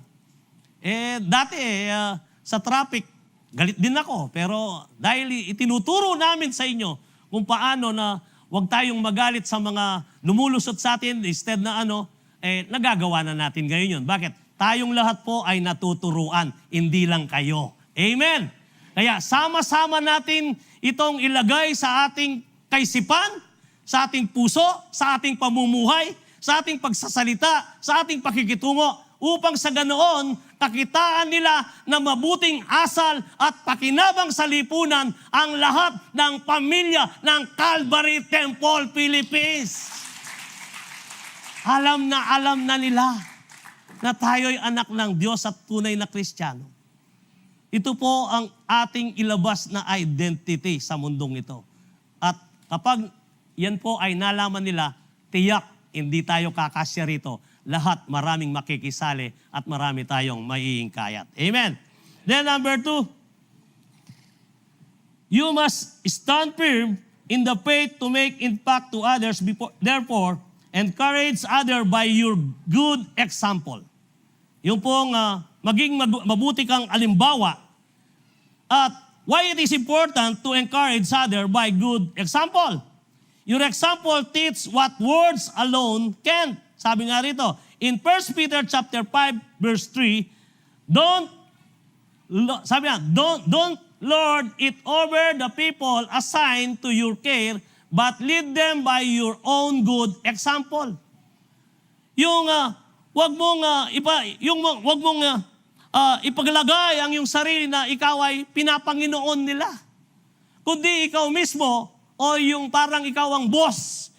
Dati sa traffic, galit din ako. Pero dahil itinuturo namin sa inyo kung paano na Huwag tayong magalit sa mga lumulusot sa atin. Instead na nagagawa na natin ngayon yun. Bakit? Tayong lahat po ay natuturuan, hindi lang kayo. Amen? Kaya sama-sama natin itong ilagay sa ating kaisipan, sa ating puso, sa ating pamumuhay, sa ating pagsasalita, sa ating pakikitungo, upang sa ganoon, kakitaan nila na mabuting asal at pakinabang sa lipunan ang lahat ng pamilya ng Calvary Temple Philippines. Alam na nila na tayo'y anak ng Diyos at tunay na Kristiyano. Ito po ang ating ilabas na identity sa mundong ito. At kapag yan po ay nalaman nila, tiyak, hindi tayo kakasya rito. Lahat maraming makikisali at marami tayong maiingkayat. Amen. Then number 2, you must stand firm in the faith to make impact to others. Therefore, encourage others by your good example. Yung pong maging mabuti kang alimbawa. At why it is important to encourage others by good example. Your example teaches what words alone can't. Sabi nga rito, in 1 Peter chapter 5 verse 3, don't lord it over the people assigned to your care, but lead them by your own good example. Yung wag mong ipaglagay ang yung sarili na ikaw ay pinapanginoon nila. Kundi ikaw mismo o yung parang ikaw ang boss,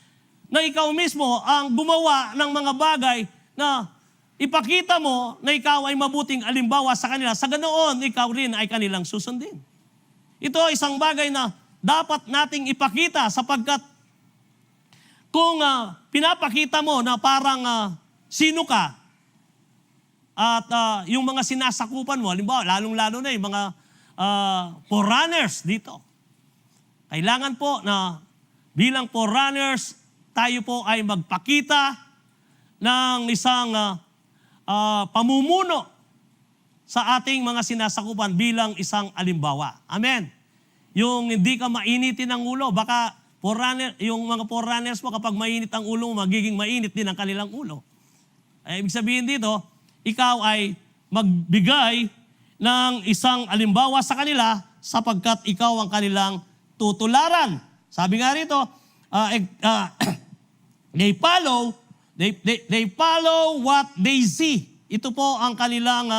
na ikaw mismo ang gumawa ng mga bagay na ipakita mo na ikaw ay mabuting alimbawa sa kanila. Sa ganoon, ikaw rin ay kanilang susundin. Ito ay isang bagay na dapat nating ipakita sapagkat kung pinapakita mo na parang sino ka at yung mga sinasakupan mo, halimbawa, lalong-lalo na yung mga forerunners dito. Kailangan po na bilang forerunners, tayo po ay magpakita ng isang pamumuno sa ating mga sinasakupan bilang isang alimbawa. Amen. Yung hindi ka mainitin ang ulo, baka yung mga forerunners mo kapag mainit ang ulo, magiging mainit din ang kanilang ulo. Ay, ibig sabihin dito, ikaw ay magbigay ng isang alimbawa sa kanila sapagkat ikaw ang kanilang tutularan. Sabi nga rito, they follow what they see. Ito po ang kanilang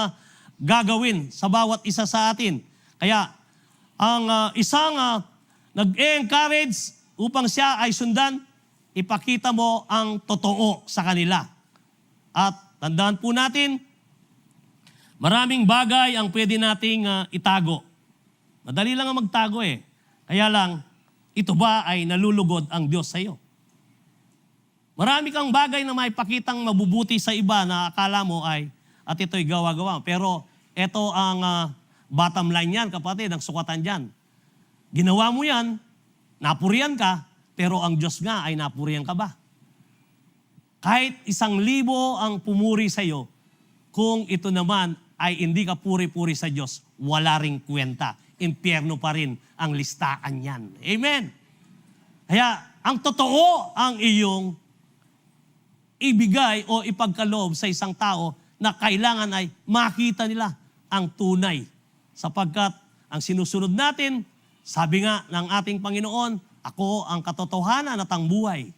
gagawin sa bawat isa sa atin. Kaya, ang isang nag-encourage upang siya ay sundan, ipakita mo ang totoo sa kanila. At tandaan po natin, maraming bagay ang pwede nating itago. Madali lang ang magtago eh. Kaya lang, ito ba ay nalulugod ang Diyos sa iyo? Marami kang bagay na maipakitang mabubuti sa iba na akala mo ay, at ito'y gawa-gawa. Pero ito ang bottom line yan, kapatid, ang sukatan dyan. Ginawa mo yan, napurihan ka, pero ang Diyos nga ay napurihan ka ba? Kahit 1,000 ang pumuri sa iyo, kung ito naman ay hindi ka puri-puri sa Diyos, wala ring kwenta. Impyerno pa rin ang listaan yan. Amen? Kaya, ang totoo ang iyong ibigay o ipagkaloob sa isang tao na kailangan ay makita nila ang tunay. Sapagkat ang sinusunod natin, sabi nga ng ating Panginoon, ako ang katotohanan at ang buhay.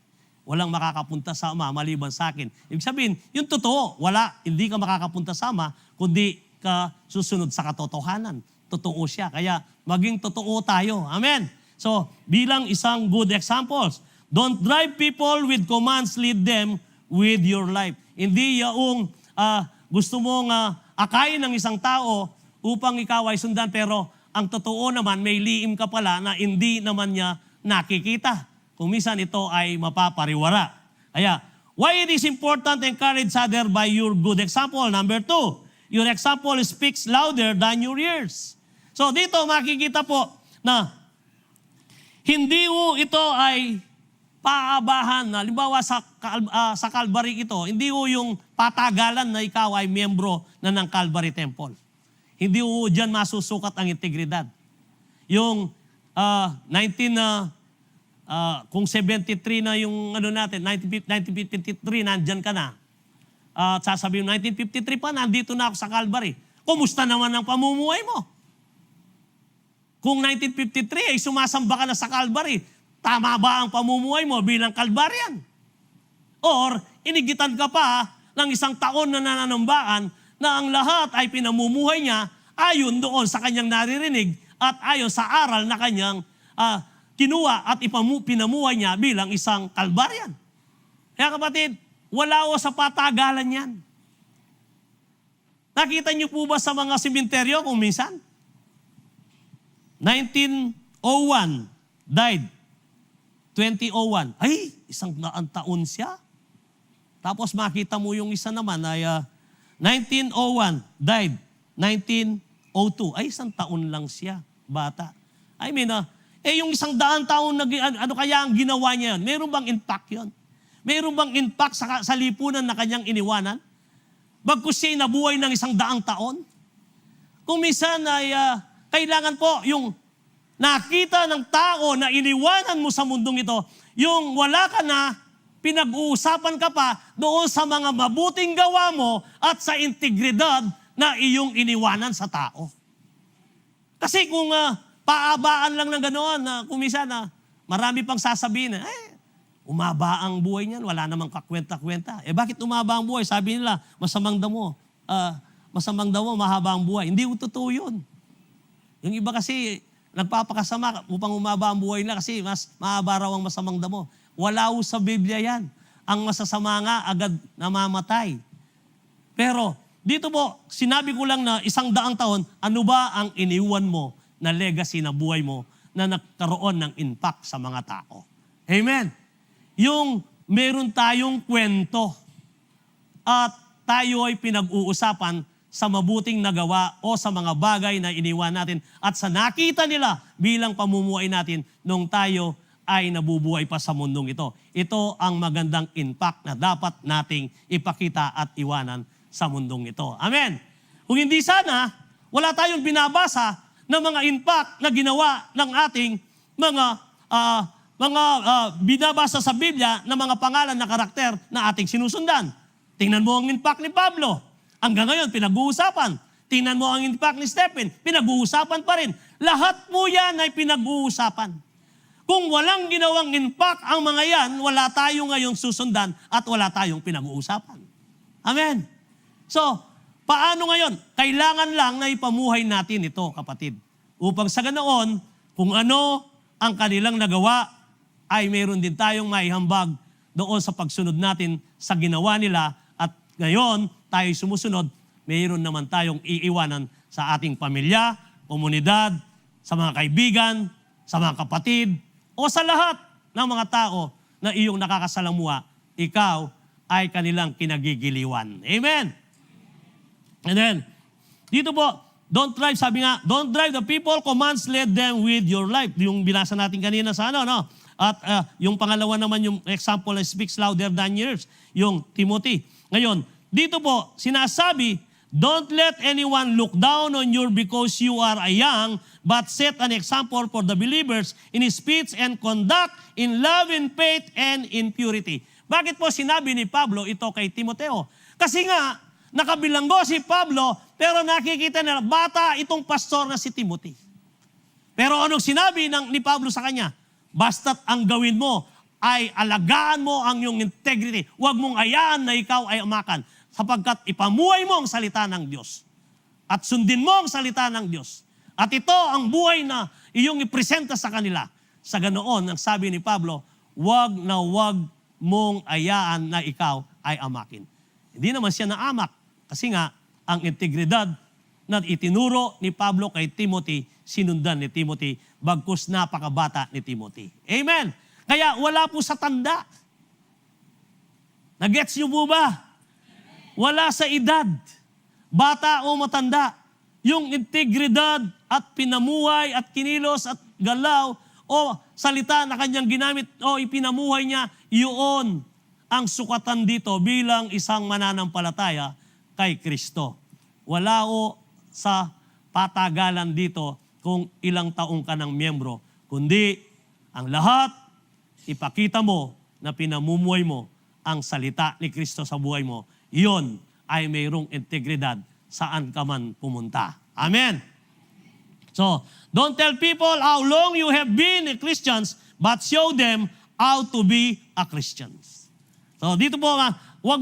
Walang makakapunta sa Ama maliban sa akin. Ibig sabihin, yung totoo, hindi ka makakapunta sa Ama, kundi ka susunod sa katotohanan. Totoo siya. Kaya maging totoo tayo. Amen? So, bilang isang good examples, don't drive people with commands, lead them with your life. Hindi yung gusto mong akayin ng isang tao upang ikaw ay sundan, pero ang totoo naman, may liim ka pala na hindi naman niya nakikita. Kung minsan ito ay mapapariwara. Kaya, why it is important to encourage others by your good example? Number 2, your example speaks louder than your ears. So dito makikita po na hindi ito ay paabahan. Halimbawa sa Calvary ito, hindi yung patagalan na ikaw ay miyembro na ng Calvary Temple. Hindi dyan masusukat ang integridad. Yung 19 kung 73 na yung ano natin, 1953, nandyan ka na. At sasabihin mo, 1953 pa, nandito na ako sa Calvary. Kumusta naman ang pamumuhay mo? Kung 1953 ay sumasamba ka na sa Calvary, tama ba ang pamumuhay mo bilang Calvarian? Or inigitan ka pa ng isang taon na nananambaan na ang lahat ay pinamumuhay niya ayon doon sa kanyang naririnig at ayon sa aral na kanyang kinuha at pinamuhay niya bilang isang Calvarian. Kaya kapatid, wala o sa patagalan yan. Nakita niyo po ba sa mga simenteryo kung minsan? 1901, died. 2001, ay, 100 taon siya. Tapos makita mo yung isa naman ay 1901, died. 1902, ay 1 taon lang siya, bata. I mean, yung 100 taon, ano kaya ang ginawa niya yun? Meron bang impact yun? Meron bang impact sa lipunan na kanyang iniwanan? Bagkus siya nabuhay ng 100 taon? Kung minsan ay kailangan po yung nakita ng tao na iniwanan mo sa mundong ito, yung wala ka na, pinag-uusapan ka pa doon sa mga mabuting gawa mo at sa integridad na iyong iniwanan sa tao. Kasi kung paabaan lang ng ganoon, kung minsan marami pang sasabihin, umaba ang buhay niyan, wala namang kakwenta-kwenta. Bakit umaba ang buhay? Sabi nila, masamang damo, mahaba ang buhay. Hindi totoo yun. Yung iba kasi, nagpapakasama upang umaba ang buhay nila kasi mas mahaba raw ang masamang damo. Wala sa Biblia yan. Ang masasama nga, agad namamatay. Pero, dito po, sinabi ko lang na 100 taon, ano ba ang iniwan mo na legacy na buhay mo na nagkaroon ng impact sa mga tao? Amen. Yung meron tayong kwento at tayo ay pinag-uusapan sa mabuting nagawa o sa mga bagay na iniwan natin at sa nakita nila bilang pamumuhay natin nung tayo ay nabubuhay pa sa mundong ito. Ito ang magandang impact na dapat nating ipakita at iwanan sa mundong ito. Amen. Kung hindi sana, wala tayong binabasa ng mga impact na ginawa ng ating mga binabasa sa Biblia na mga pangalan na karakter na ating sinusundan. Tingnan mo ang impact ni Pablo. Hanggang ngayon, pinag-uusapan. Tingnan mo ang impact ni Stephen. Pinag-uusapan pa rin. Lahat po yan ay pinag-uusapan. Kung walang ginawang impact ang mga yan, wala tayo ngayong susundan at wala tayong pinag-uusapan. Amen. So, paano ngayon? Kailangan lang na ipamuhay natin ito, kapatid. Upang sa ganoon, kung ano ang kanilang nagawa, ay meron din tayong maihambag doon sa pagsunod natin sa ginawa nila at ngayon, tayo sumusunod, mayroon naman tayong iiwanan sa ating pamilya, komunidad, sa mga kaibigan, sa mga kapatid, o sa lahat ng mga tao na iyong nakakasalamuha, ikaw ay kanilang kinagigiliwan. Amen? And then, dito po, don't drive, sabi nga, don't drive the people, commands lead them with your life. Yung binasa natin kanina sa no? At yung pangalawa naman, yung example na speaks louder than yours, yung Timothy. Ngayon, dito po, sinasabi, don't let anyone look down on you because you are a young, but set an example for the believers in speech and conduct, in love, in faith, and in purity. Bakit po sinabi ni Pablo ito kay Timoteo? Kasi nga, nakabilanggo si Pablo, pero nakikita nila, bata itong pastor na si Timothy. Pero anong sinabi ni Pablo sa kanya? Basta't ang gawin mo ay alagaan mo ang iyong integrity. Huwag mong ayaan na ikaw ay amakan sapagkat ipamuhay mo ang salita ng Diyos. At sundin mo ang salita ng Diyos. At ito ang buhay na iyong ipresenta sa kanila. Sa ganoon, ang sabi ni Pablo, huwag mong ayaan na ikaw ay amakin. Hindi naman siya naamak. Kasi nga, ang integridad na itinuro ni Pablo kay Timothy, sinundan ni Timothy, bagkus napakabata ni Timothy. Amen! Kaya wala po sa tanda. Nagets niyo po ba? Wala sa edad, bata o matanda. Yung integridad at pinamuhay at kinilos at galaw o salita na kanyang ginamit o ipinamuhay niya, iyon ang sukatan dito bilang isang mananampalataya kay Kristo. Wala o sa patagalan dito kung ilang taong ka ng miyembro, kundi ang lahat ipakita mo na pinamumuhay mo ang salita ni Kristo sa buhay mo, iyon ay mayroong integridad saan ka man pumunta. Amen. So, don't tell people how long you have been a Christians, but show them how to be a Christians. So, dito po, wag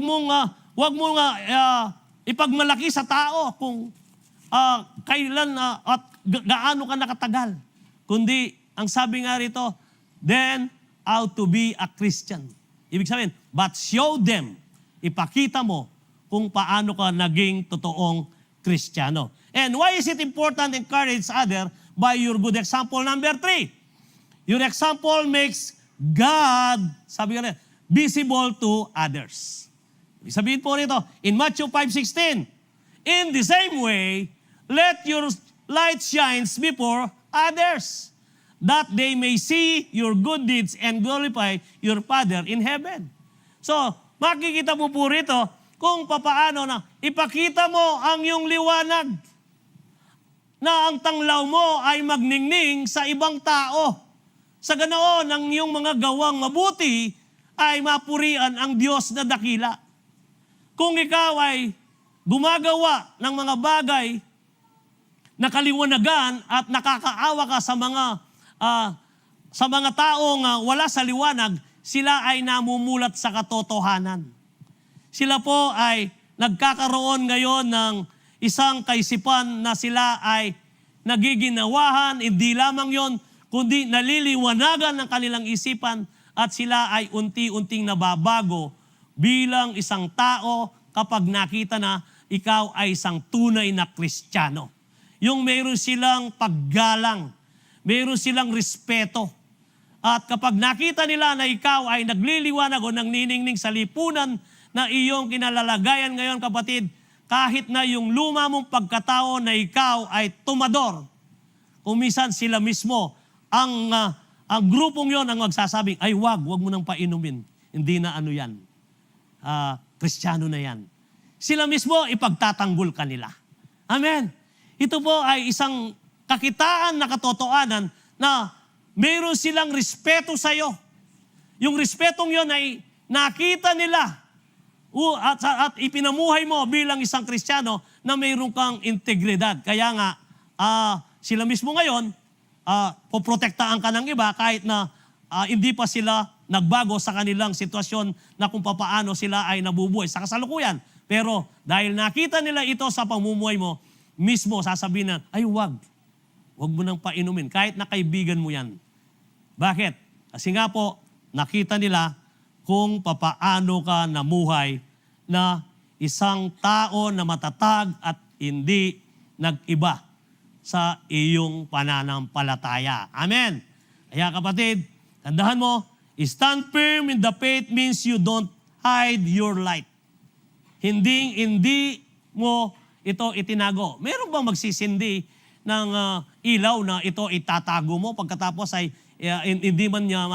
mong ipagmalaki sa tao kung kailan at gaano ka nakatagal. Kundi, ang sabi nga rito, then how to be a Christian. Ibig sabihin, but show them, ipakita mo kung paano ka naging totoong Kristiyano. And why is it important to encourage others by your good example? Number 3, your example makes God, sabi nga rin, visible to others. Ibig sabihin po rito, in Matthew 5:16, in the same way, let your light shines before others, that they may see your good deeds and glorify your Father in heaven. So, makikita mo po rito kung papaano na ipakita mo ang iyong liwanag na ang tanglaw mo ay magningning sa ibang tao. Sa ganoon, ang iyong mga gawang mabuti ay mapurian ang Diyos na dakila. Kung ikaw ay gumagawa ng mga bagay na kaliwanagan at nakakaawa ka sa mga taong wala sa liwanag, sila ay namumulat sa katotohanan. Sila po ay nagkakaroon ngayon ng isang kaisipan na sila ay nagiginawahan, hindi lamang yon, kundi naliliwanagan ng kanilang isipan at sila ay unti-unting nababago bilang isang tao kapag nakita na ikaw ay isang tunay na Kristiyano. Yung mayroon silang paggalang, mayroon silang respeto. At kapag nakita nila na ikaw ay nagliliwanag o nangniningning sa lipunan na iyong kinalalagayan ngayon, kapatid, kahit na yung luma mong pagkatao na ikaw ay tumador, kumisan sila mismo, ang grupong yon ang magsasabing, ay wag mo nang painumin. Hindi na ano yan. Kristiyano na yan. Sila mismo ipagtatanggol kanila. Amen. Ito po ay isang kakitaan na katotohanan na mayroon silang respeto sa iyo. Yung respetong yon ay nakita nila at ipinamuhay mo bilang isang Kristiyano na mayroon kang integridad. Kaya nga, sila mismo ngayon, poprotektaan ka ng iba kahit na hindi pa sila nagbago sa kanilang sitwasyon na kung papaano sila ay nabubuhay sa kasalukuyan. Pero dahil nakita nila ito sa pamumuhay mo, mismo sasabihin na, ay wag mo nang painumin, kahit na kaibigan mo yan. Bakit? Kasi nga po, nakita nila kung papaano ka namuhay na isang tao na matatag at hindi nag-iba sa iyong pananampalataya. Amen. Kaya kapatid, tandaan mo, stand firm in the faith means you don't hide your light. Hindi mo ito itinago. Meron bang magsisindi ng ilaw na ito itatago mo pagkatapos ay hindi man niya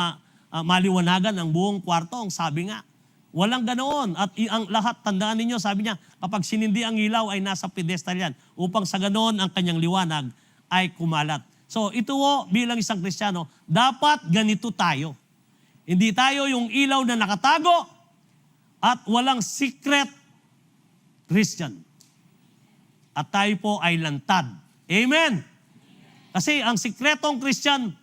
maliwanagan ang buong kwarto? Ang sabi nga, walang ganoon. At ang lahat, tandaan ninyo, sabi niya, kapag sinindi ang ilaw ay nasa pedestal yan upang sa ganoon ang kanyang liwanag ay kumalat. So ito bilang isang Kristiyano, dapat ganito tayo. Hindi tayo yung ilaw na nakatago at walang secret Christian. At tayo po ay lantad. Amen! Kasi ang sikretong Christian,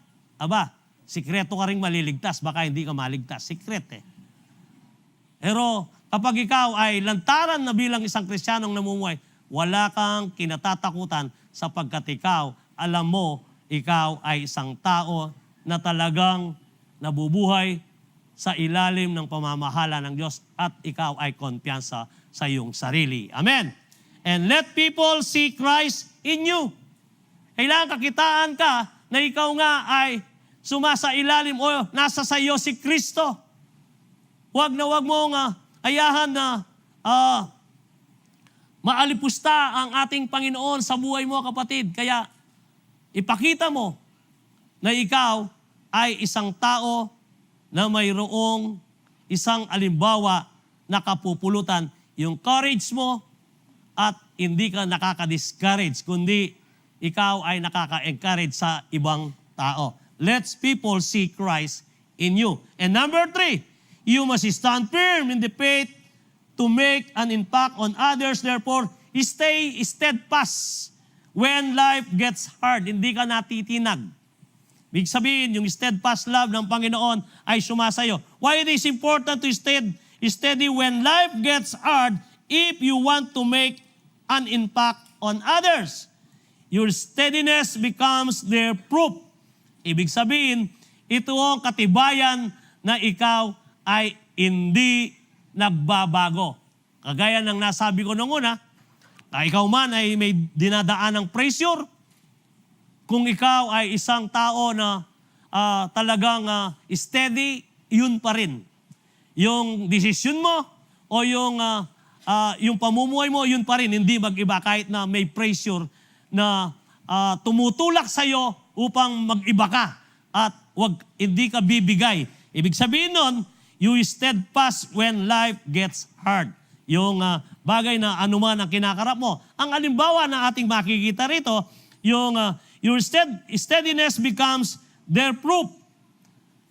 sikreto ka rin maliligtas, baka hindi ka maligtas. Sikret eh. Pero kapag ikaw ay lantaran na bilang isang Kristiyanong namumuhay, wala kang kinatatakutan sapagkat ikaw, alam mo, ikaw ay isang tao na talagang nabubuhay sa ilalim ng pamamahala ng Diyos at ikaw ay kumpiyansa sa iyong sarili. Amen. And let people see Christ in you. Kailangan kakitaan ka na ikaw nga ay sumasailalim o nasa sa iyo si Kristo. Huwag mo ayahan na maalipusta ang ating Panginoon sa buhay mo, kapatid. Kaya ipakita mo na ikaw ay isang tao na mayroong isang alimbawa na kapupulutan. Yung courage mo at hindi ka nakaka-discourage, kundi ikaw ay nakaka-encourage sa ibang tao. Let people see Christ in you. And number 3, you must stand firm in the faith to make an impact on others. Therefore, stay steadfast when life gets hard. Hindi ka natitinag. Ibig sabihin, yung steadfast love ng Panginoon ay sumasayo. Why it is important to stay steady when life gets hard if you want to make an impact on others? Your steadiness becomes their proof. Ibig sabihin, ito ang katibayan na ikaw ay hindi nagbabago. Kagaya ng nasabi ko nung una, na ikaw man ay may dinadaan ng pressure, kung ikaw ay isang tao na talagang steady, yun pa rin. Yung desisyon mo o yung pamumuhay mo, yun pa rin, hindi mag-iba kahit na may pressure na tumutulak sa'yo upang mag-iba ka at hindi ka bibigay. Ibig sabihin nun, you steadfast when life gets hard. Yung bagay na anuman ang kinakarap mo. Ang halimbawa na ating makikita rito, yung your steadiness becomes their proof.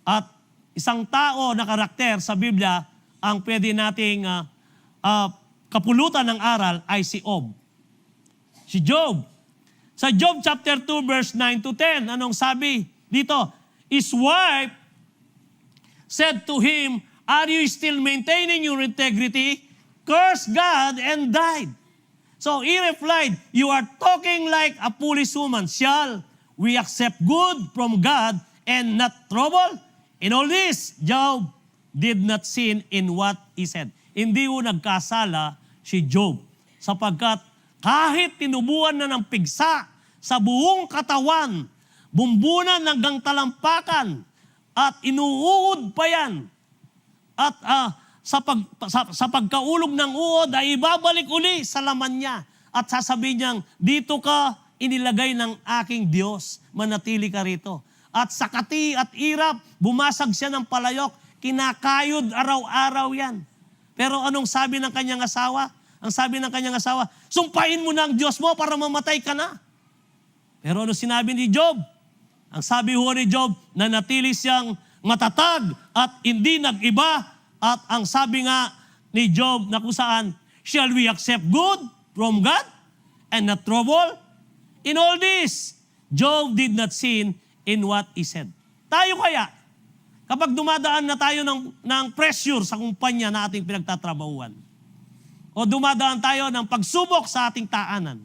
At isang tao na karakter sa Biblia, ang pwede nating kapulutan ng aral ay si Job. Si Job. Sa Job chapter 2 verse 9 to 10, anong sabi dito? His wife said to him, "Are you still maintaining your integrity? Curse God and died." So he replied, "You are talking like a foolish woman. Shall we accept good from God and not trouble?" In all this, Job did not sin in what he said. Hindi ho nagkasala si Job sapagkat kahit tinubuan na ng pigsa sa buong katawan, bumbunan hanggang talampakan, at inuud pa yan, at sa pagkaulog ng uod ay ibabalik uli sa laman niya. At sasabihin niyang, dito ka inilagay ng aking Diyos, manatili ka rito. At sa kati at irap, bumasag siya ng palayok, kinakayod araw-araw yan. Pero anong sabi ng kanyang asawa? Ang sabi ng kanyang asawa, sumpahin mo na ang Diyos mo para mamatay ka na. Pero ano sinabi ni Job? Ang sabi ho ni Job, nanatili siyang matatag at hindi nag-iba. At ang sabi nga ni Job na kung saan, shall we accept good from God and not trouble? In all this, Job did not sin in what he said. Tayo kaya, kapag dumadaan na tayo ng pressure sa kumpanya na ating pinagtatrabahuan, o dumadaan tayo ng pagsubok sa ating taanan,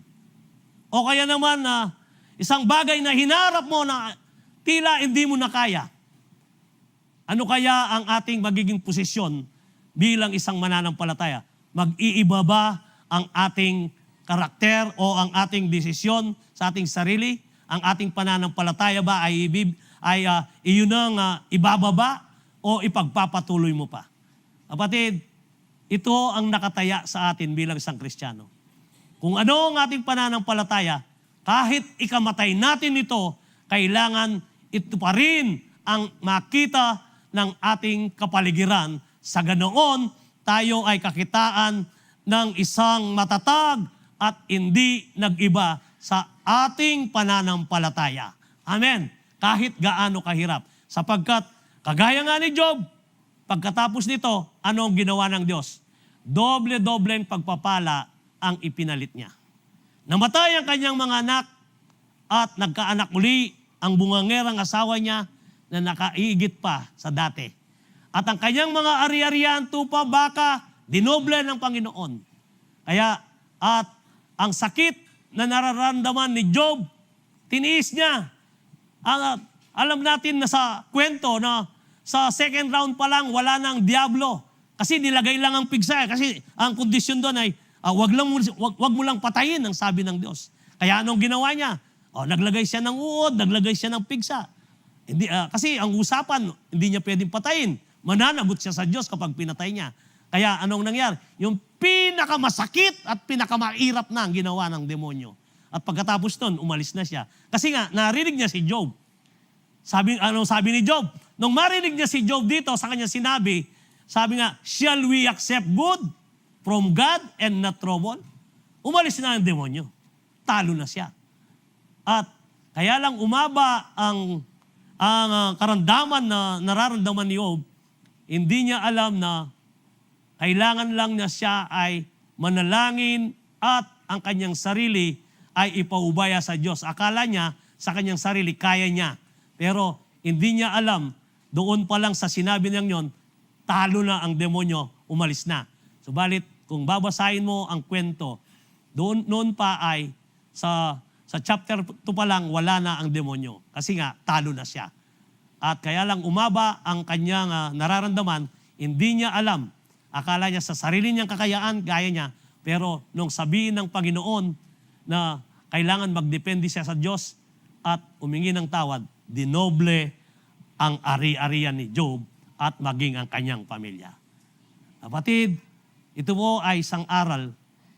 o kaya naman na isang bagay na hinarap mo na tila hindi mo na kaya, ano kaya ang ating magiging posisyon bilang isang mananampalataya? Mag-iiba ba ang ating karakter o ang ating desisyon sa ating sarili? Ang ating pananampalataya ba ay iyon ang ibababa o ipagpapatuloy mo pa? Kapatid, ito ang nakataya sa atin bilang isang Kristiyano. Kung ano ang ating pananampalataya, kahit ikamatay natin ito, kailangan ito pa rin ang makita ng ating kapaligiran. Sa ganoon, tayo ay kakitaan ng isang matatag at hindi nag-iba sa ating pananampalataya. Amen. Kahit gaano kahirap. Sapagkat, kagaya nga ni Job, pagkatapos nito, ano ang ginawa ng Diyos? Doble-dobleng pagpapala ang ipinalit niya. Namatay ang kanyang mga anak at nagkaanak uli ang bungangerang asawa niya na nakaigit pa sa dati. At ang kanyang mga ari-arian, tupa, baka, dinoble ng Panginoon. Kaya, at ang sakit na nararamdaman ni Job, tiniis niya. Alam natin na sa kwento na sa second round pa lang, wala nang diablo. Kasi nilagay lang ang pigsa. Kasi ang kondisyon doon ay, wag mo lang patayin, ang sabi ng Diyos. Kaya anong ginawa niya? Naglagay siya ng uod, naglagay siya ng pigsa. Hindi, kasi ang usapan, hindi niya pwedeng patayin. Mananagot siya sa Diyos kapag pinatay niya. Kaya anong nangyari? Yung pinakamasakit at pinakamairap na ang ginawa ng demonyo. At pagkatapos nun, umalis na siya. Kasi nga, narinig niya si Job. Anong sabi ni Job? Nung marinig niya si Job dito, sa kanya sinabi, sabi nga, shall we accept good from God and not trouble? Umalis na ang demonyo. Talo na siya. At kaya lang umaba ang ang karamdaman na nararamdaman ni Job, hindi niya alam na kailangan lang na siya ay manalangin at ang kanyang sarili ay ipaubaya sa Diyos. Akala niya sa kanyang sarili kaya niya. Pero hindi niya alam, doon pa lang sa sinabi niyang yon, talo na ang demonyo, umalis na. Subalit, kung babasahin mo ang kwento, noon pa ay sa chapter 2 pa lang, wala na ang demonyo. Kasi nga, talo na siya. At kaya lang umaba ang kanyang nararamdaman, hindi niya alam. Akala niya sa sarili niyang kakayaan, gaya niya. Pero nung sabihin ng Panginoon na kailangan magdepende siya sa Diyos at humingi ng tawad, dinoble ang ari-arian ni Job at maging ang kanyang pamilya. Kapatid, ito po ay isang aral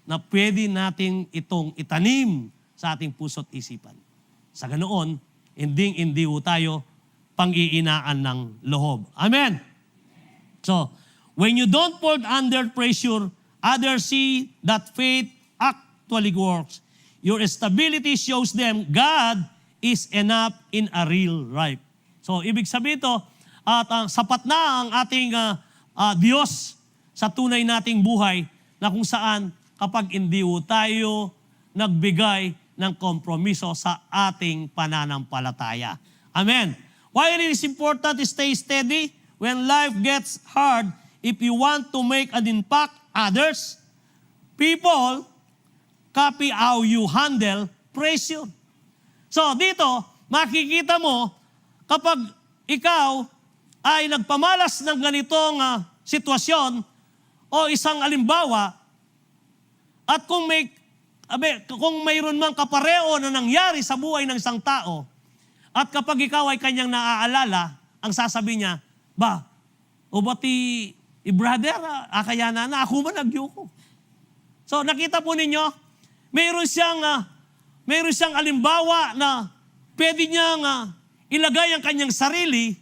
na pwede nating itong itanim sa ating puso't isipan. Sa ganoon, hindi po tayo pang-iinaan ng loob. Amen? So, when you don't fall under pressure, others see that faith actually works. Your stability shows them God is enough in a real life. So, ibig sabihin ito, at sapat na ang ating Diyos sa tunay nating buhay na kung saan kapag hindi tayo nagbigay ng kompromiso sa ating pananampalataya. Amen. While it is important to stay steady when life gets hard, if you want to make an impact others, people copy how you handle pressure. So dito, makikita mo kapag ikaw ay nagpamalas ng ganitong sitwasyon o isang alimbawa at kung mayroon mang kapareo na nangyari sa buhay ng isang tao at kapag ikaw ay kanyang naaalala, ang sasabihin niya, brother, kaya na ako man nagyuko. So nakita po ninyo, mayroon siyang alimbawa na pwede niyang ilagay ang kanyang sarili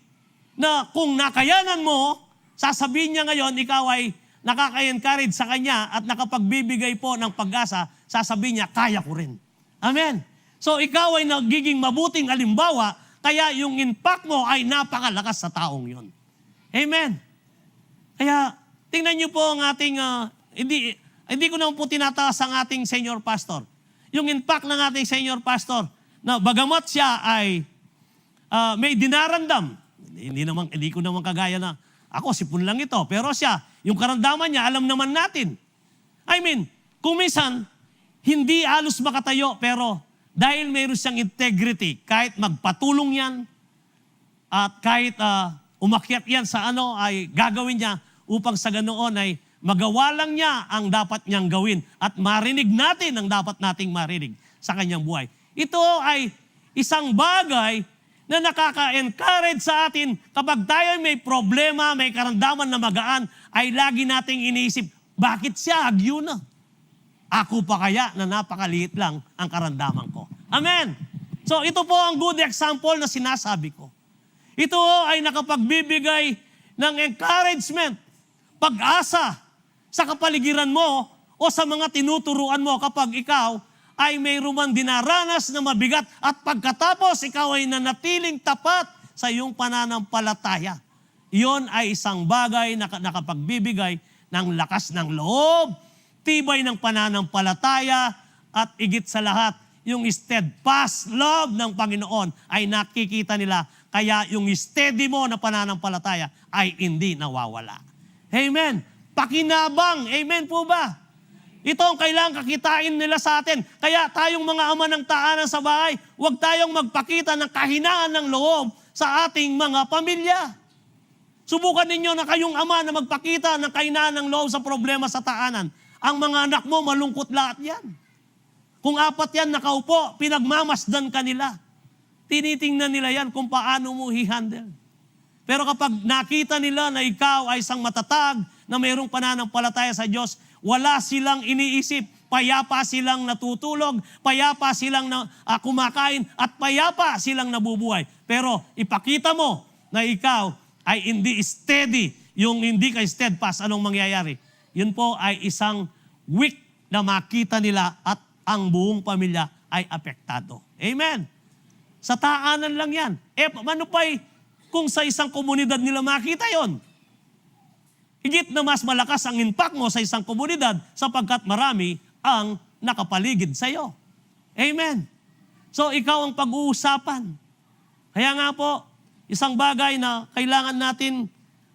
na kung nakayanan mo, sasabihin niya ngayon, ikaw ay nakaka-encourage sa kanya at nakapagbibigay po ng pag-asa, sasabihin niya, kaya ko rin. Amen. So ikaw ay nagiging mabuting alimbawa, kaya yung impact mo ay napakalakas sa taong yon. Amen. Kaya tingnan niyo po ang ating, hindi ko naman po tinataas ang ating senior pastor. Yung impact ng ating senior pastor, na bagamat siya ay may dinaramdam, hindi ko naman kagaya na, ako, sipon lang ito. Pero siya, yung karamdaman niya, alam naman natin. I mean, kung minsan, hindi halos makatayo, pero dahil mayroon siyang integrity, kahit magpatulong yan, at kahit umakyat yan sa ay gagawin niya upang sa ganoon ay magawa lang niya ang dapat niyang gawin at marinig natin ang dapat nating marinig sa kanyang buhay. Ito ay isang bagay na nakaka-encourage sa atin kapag tayo may problema, may karamdaman na magaan, ay lagi nating iniisip, bakit siya agyo na? Ako pa kaya na napakaliit lang ang karamdaman ko. Amen! So ito po ang good example na sinasabi ko. Ito ay nakapagbibigay ng encouragement, pag-asa sa kapaligiran mo o sa mga tinuturuan mo kapag ikaw ay mayroon man dinaranas na mabigat at pagkatapos ikaw ay nanatiling tapat sa iyong pananampalataya. Iyon ay isang bagay na nakapagbibigay ng lakas ng loob, tibay ng pananampalataya at igit sa lahat, yung steadfast love ng Panginoon ay nakikita nila kaya yung steady mo na pananampalataya ay hindi nawawala. Amen. Pakinabang. Amen po ba? Ito ang kailangang kakitain nila sa atin. Kaya tayong mga ama ng taanan sa bahay, huwag tayong magpakita ng kahinaan ng loob sa ating mga pamilya. Subukan ninyo na kayong ama na magpakita ng kahinaan ng loob sa problema sa taanan. Ang mga anak mo, malungkot lahat yan. Kung 4 yan nakaupo, pinagmamasdan ka nila. Tinitingnan nila yan kung paano mo i-handle. Pero kapag nakita nila na ikaw ay isang matatag, na mayroong pananampalataya sa Diyos, wala silang iniisip, payapa silang natutulog, payapa silang kumakain, at payapa silang nabubuhay. Pero ipakita mo na ikaw ay hindi steady, yung hindi ka steadfast, anong mangyayari? Yun po ay isang weak na makita nila at ang buong pamilya ay apektado. Amen. Sa taanan lang yan. Ano pa'y kung sa isang komunidad nila makita yon? Higit na mas malakas ang impact mo sa isang komunidad sapagkat marami ang nakapaligid sa iyo. Amen. So ikaw ang pag-uusapan. Kaya nga po, isang bagay na kailangan natin,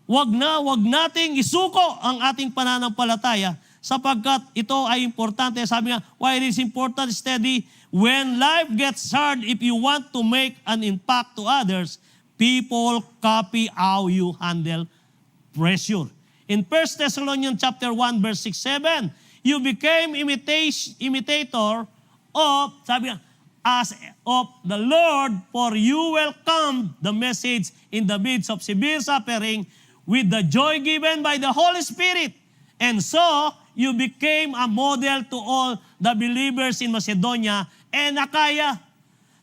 wag nating isuko ang ating pananampalataya sapagkat ito ay importante. Sabi nga, why it is important to study when life gets hard, if you want to make an impact to others, people copy how you handle pressure. In 1 Thessalonians chapter 1, verse 6-7, you became imitator of, sabi nga, as of the Lord, for you welcomed the message in the midst of severe suffering with the joy given by the Holy Spirit. And so, you became a model to all the believers in Macedonia and Achaia.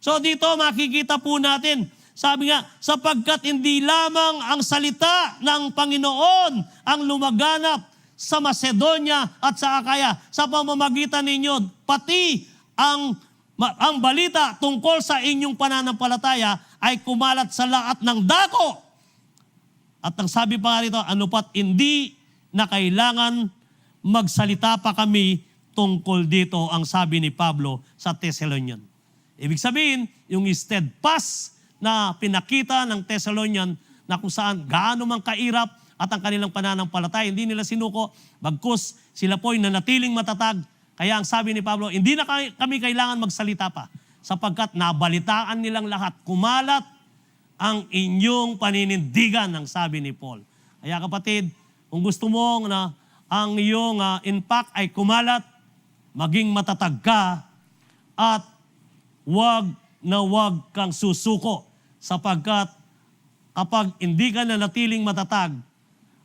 So dito makikita po natin, sabi nga, sapagkat hindi lamang ang salita ng Panginoon ang lumaganap sa Macedonia at sa Achaia, sa pamamagitan ninyo, pati ang balita tungkol sa inyong pananampalataya ay kumalat sa lahat ng dako. At ang sabi pa nga rito, ano pat hindi na kailangan magsalita pa kami tungkol dito, ang sabi ni Pablo sa Thessalonian. Ibig sabihin, yung steadfast na pinakita ng Thessalonian na kung saan gaano mang kairap at ang kanilang pananampalataya, hindi nila sinuko, bagkus sila po'y nanatiling matatag. Kaya ang sabi ni Pablo, hindi na kami kailangan magsalita pa sapagkat nabalitaan nilang lahat, kumalat ang inyong paninindigan, ang sabi ni Paul. Kaya kapatid, kung gusto mo na ang iyong impact ay kumalat, maging matatag ka at wag kang susuko sapagkat kapag hindi ka na natiling matatag,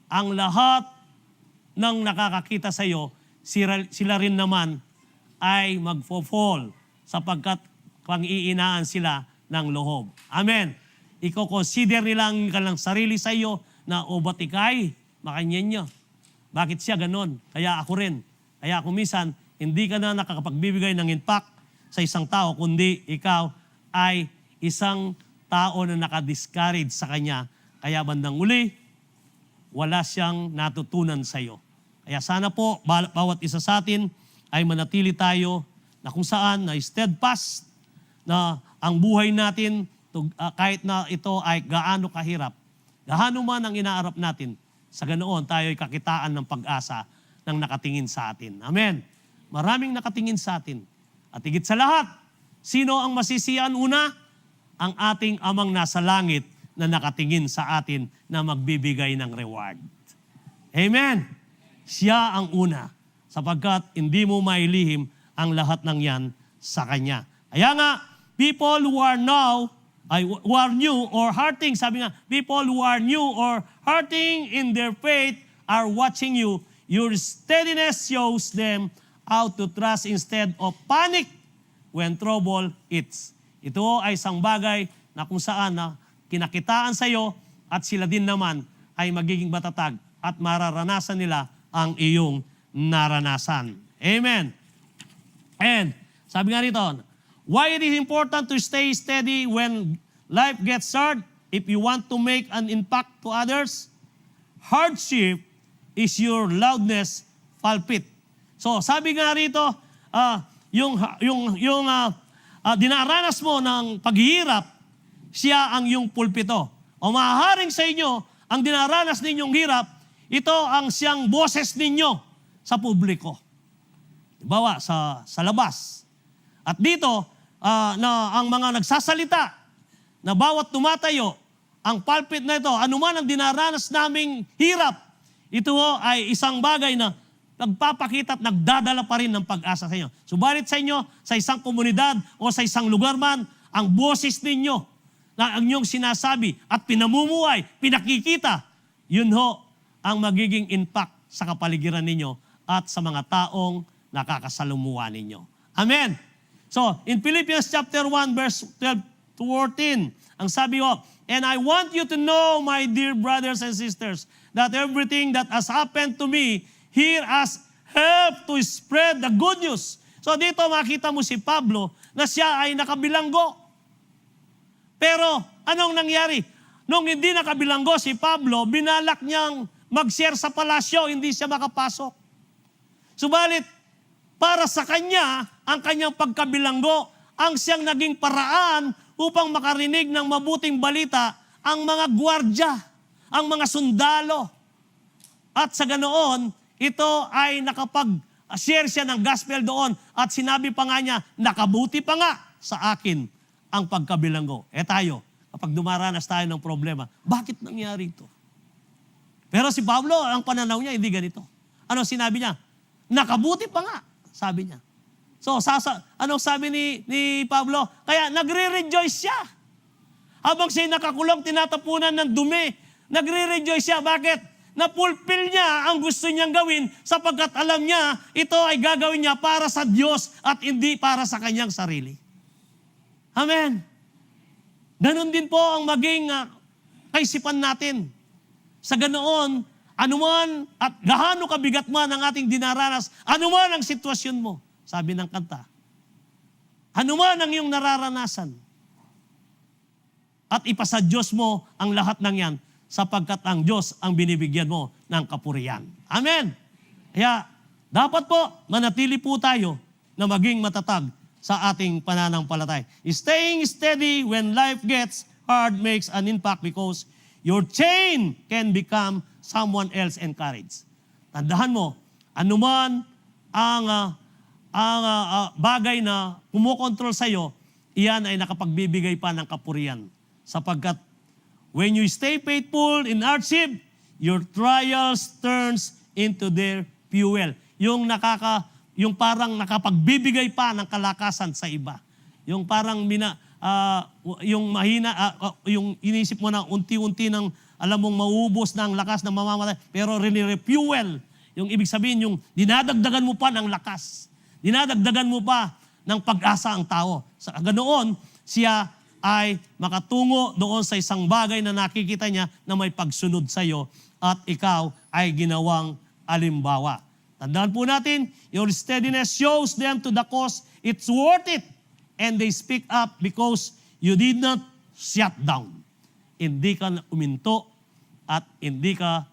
ang lahat ng nakakakita sa iyo, sila rin naman ay magfo-fall sapagkat pang-iinaan sila ng loob. Amen. Iko-consider nilang kanilang sarili sa iyo na ba't ikay, makanyan niyo. Bakit siya ganon? Kaya ako rin. Kaya kung minsan, hindi ka na nakakapagbibigay ng impact sa isang tao, kundi ikaw ay isang tao na nakadiscourage sa kanya. Kaya bandang uli, wala siyang natutunan sa iyo. Kaya sana po, bawat isa sa atin ay manatili tayo na kung saan na steadfast na ang buhay natin, kahit na ito ay gaano kahirap, gaano man ang inaarap natin, sa ganoon tayo ay kakitaan ng pag-asa ng nakatingin sa atin. Amen. Maraming nakatingin sa atin. At higit sa lahat, sino ang masisiyan una? Ang ating amang nasa langit na nakatingin sa atin na magbibigay ng reward. Amen. Siya ang una sapagkat hindi mo mailihim ang lahat ng yan sa Kanya. Kaya nga, people who are new or hurting, sabi nga, people who are new or hurting in their faith are watching you. Your steadiness shows them how to trust instead of panic when trouble hits. Ito ay isang bagay na kung saan na kinakitaan sa iyo at sila din naman ay magiging matatag at mararanasan nila ang iyong naranasan. Amen. And sabi nga rito, why it is important to stay steady when life gets hard if you want to make an impact to others? Hardship is your loudness pulpit. So sabi nga rito, yung dinaranas mo ng paghihirap, siya ang yung pulpito. O maaaring sa inyo, ang dinaranas ninyong hirap, ito ang siyang boses ninyo sa publiko. Bawa sa labas. At dito, na ang mga nagsasalita, na bawat tumatayo, ang pulpit na ito, anuman ang dinaranas naming hirap, ito ay isang bagay na nagpapakita at nagdadala pa rin ng pag-asa sa inyo. Subalit sa inyo, sa isang komunidad o sa isang lugar man, ang boses ninyo na ang inyong sinasabi at pinamumuhay, pinakikita, yun ho ang magiging impact sa kapaligiran ninyo at sa mga taong nakakasalumuha ninyo. Amen. So, in Philippians chapter 1, verse 12 to 14, ang sabi ko, and I want you to know, my dear brothers and sisters, that everything that has happened to me here has helped to spread the good news. So dito makita mo si Pablo na siya ay nakabilanggo. Pero anong nangyari? Nung hindi nakabilanggo si Pablo, binalak niyang mag-share sa palasyo, hindi siya makapasok. Subalit, para sa kanya, ang kanyang pagkabilanggo, ang siyang naging paraan upang makarinig ng mabuting balita ang mga gwardya, ang mga sundalo. At sa ganoon, ito ay nakapag-share siya ng gospel doon at sinabi pa nga niya, nakabuti pa nga sa akin ang pagkabilanggo. Tayo, kapag dumaranas tayo ng problema, bakit nangyari ito? Pero si Pablo, ang pananaw niya, hindi ganito. Ano sinabi niya? Nakabuti pa nga, sabi niya. So, anong sabi ni Pablo? Kaya nagre-rejoice siya. Habang siya'y nakakulong, tinatapunan ng dumi, nagre-rejoice siya. Bakit? Napulpil niya ang gusto niyang gawin sapagkat alam niya, ito ay gagawin niya para sa Diyos at hindi para sa kanyang sarili. Amen. Ganon din po ang maging kaisipan natin. Sa ganoon, anuman at gaano kabigat man ang ating dinaranas, anuman ang sitwasyon mo, sabi ng kanta, anuman ang iyong nararanasan, at ipasa Diyos mo ang lahat ng yan, sapagkat ang Diyos ang binibigyan mo ng kapurihan. Amen. Kaya, dapat po, manatili po tayo na maging matatag sa ating pananampalataya. Staying steady when life gets hard makes an impact because your chain can become someone else encouraged. Tandaan mo, anuman ang bagay na kumokontrol sa iyo, iyan ay nakapagbibigay pa ng kapurihan. Sapagkat when you stay faithful in hardship, your trials turns into their fuel. Yung parang nakapagbibigay pa ng kalakasan sa iba. Yung parang yung mahina, yung inisip mo na unti-unti ng, alam mong maubos na ang lakas na mamamatay, pero rini-refuel. Yung ibig sabihin, yung dinadagdagan mo pa ng lakas. Dinadagdagan mo pa ng pag-asa ang tao. Sa ganoon, siya ay makatungo doon sa isang bagay na nakikita niya na may pagsunod sa iyo at ikaw ay ginawang alimbawa. Tandaan po natin, your steadiness shows them to the cause it's worth it. And they speak up because you did not shut down. Hindi ka uminto at hindi ka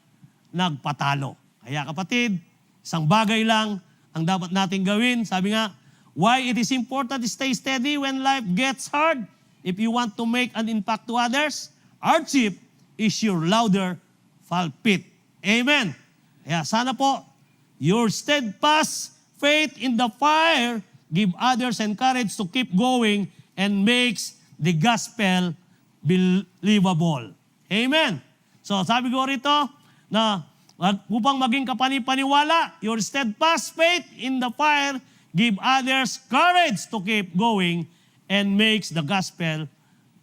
nagpatalo. Kaya kapatid, isang bagay lang ang dapat nating gawin. Sabi nga, why it is important to stay steady when life gets hard? If you want to make an impact to others, hardship is your louder pulpit. Amen. Kaya sana po, your steadfast faith in the fire give others encourage to keep going and makes the gospel believable. Amen. So sabi ko rito na upang maging kapanipaniwala, your steadfast faith in the fire give others courage to keep going and makes the gospel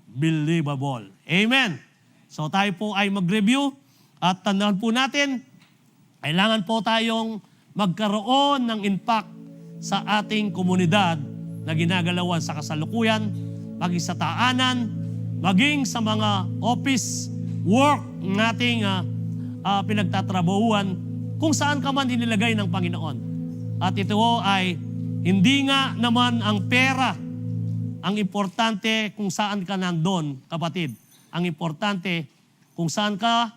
believable. Amen. So tayo po ay mag-review at tandaan po natin, kailangan po tayong magkaroon ng impact sa ating komunidad na ginagalawan sa kasalukuyan, maging sa taanan, maging sa mga office work ng ating pinagtatrabahuan, kung saan ka man inilagay ng Panginoon. At ito ay hindi nga naman ang pera ang importante kung saan ka nandun, kapatid. Ang importante kung saan ka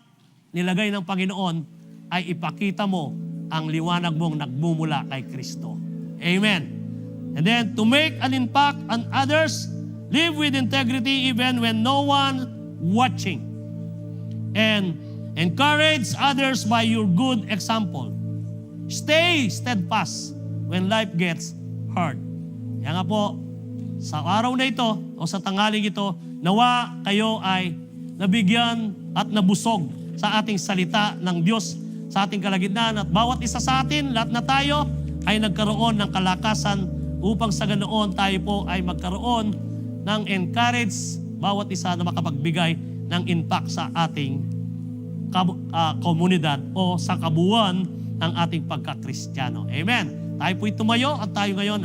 nilagay ng Panginoon ay ipakita mo ang liwanag mong nagmumula kay Kristo. Amen. And then, to make an impact on others, live with integrity even when no one watching. And encourage others by your good example. Stay steadfast when life gets hard. Kaya nga po, sa araw na ito, o sa tanghaling ito, nawa kayo ay nabigyan at nabusog sa ating salita ng Diyos, sa ating kalagitnaan. At bawat isa sa atin, lahat na tayo, ay nagkaroon ng kalakasan upang sa ganoon tayo po ay magkaroon ng encourage bawat isa na makapagbigay ng impact sa ating komunidad o sa kabuuan ng ating pagkakristyano. Amen. Tayo po'y tumayo at tayo ngayon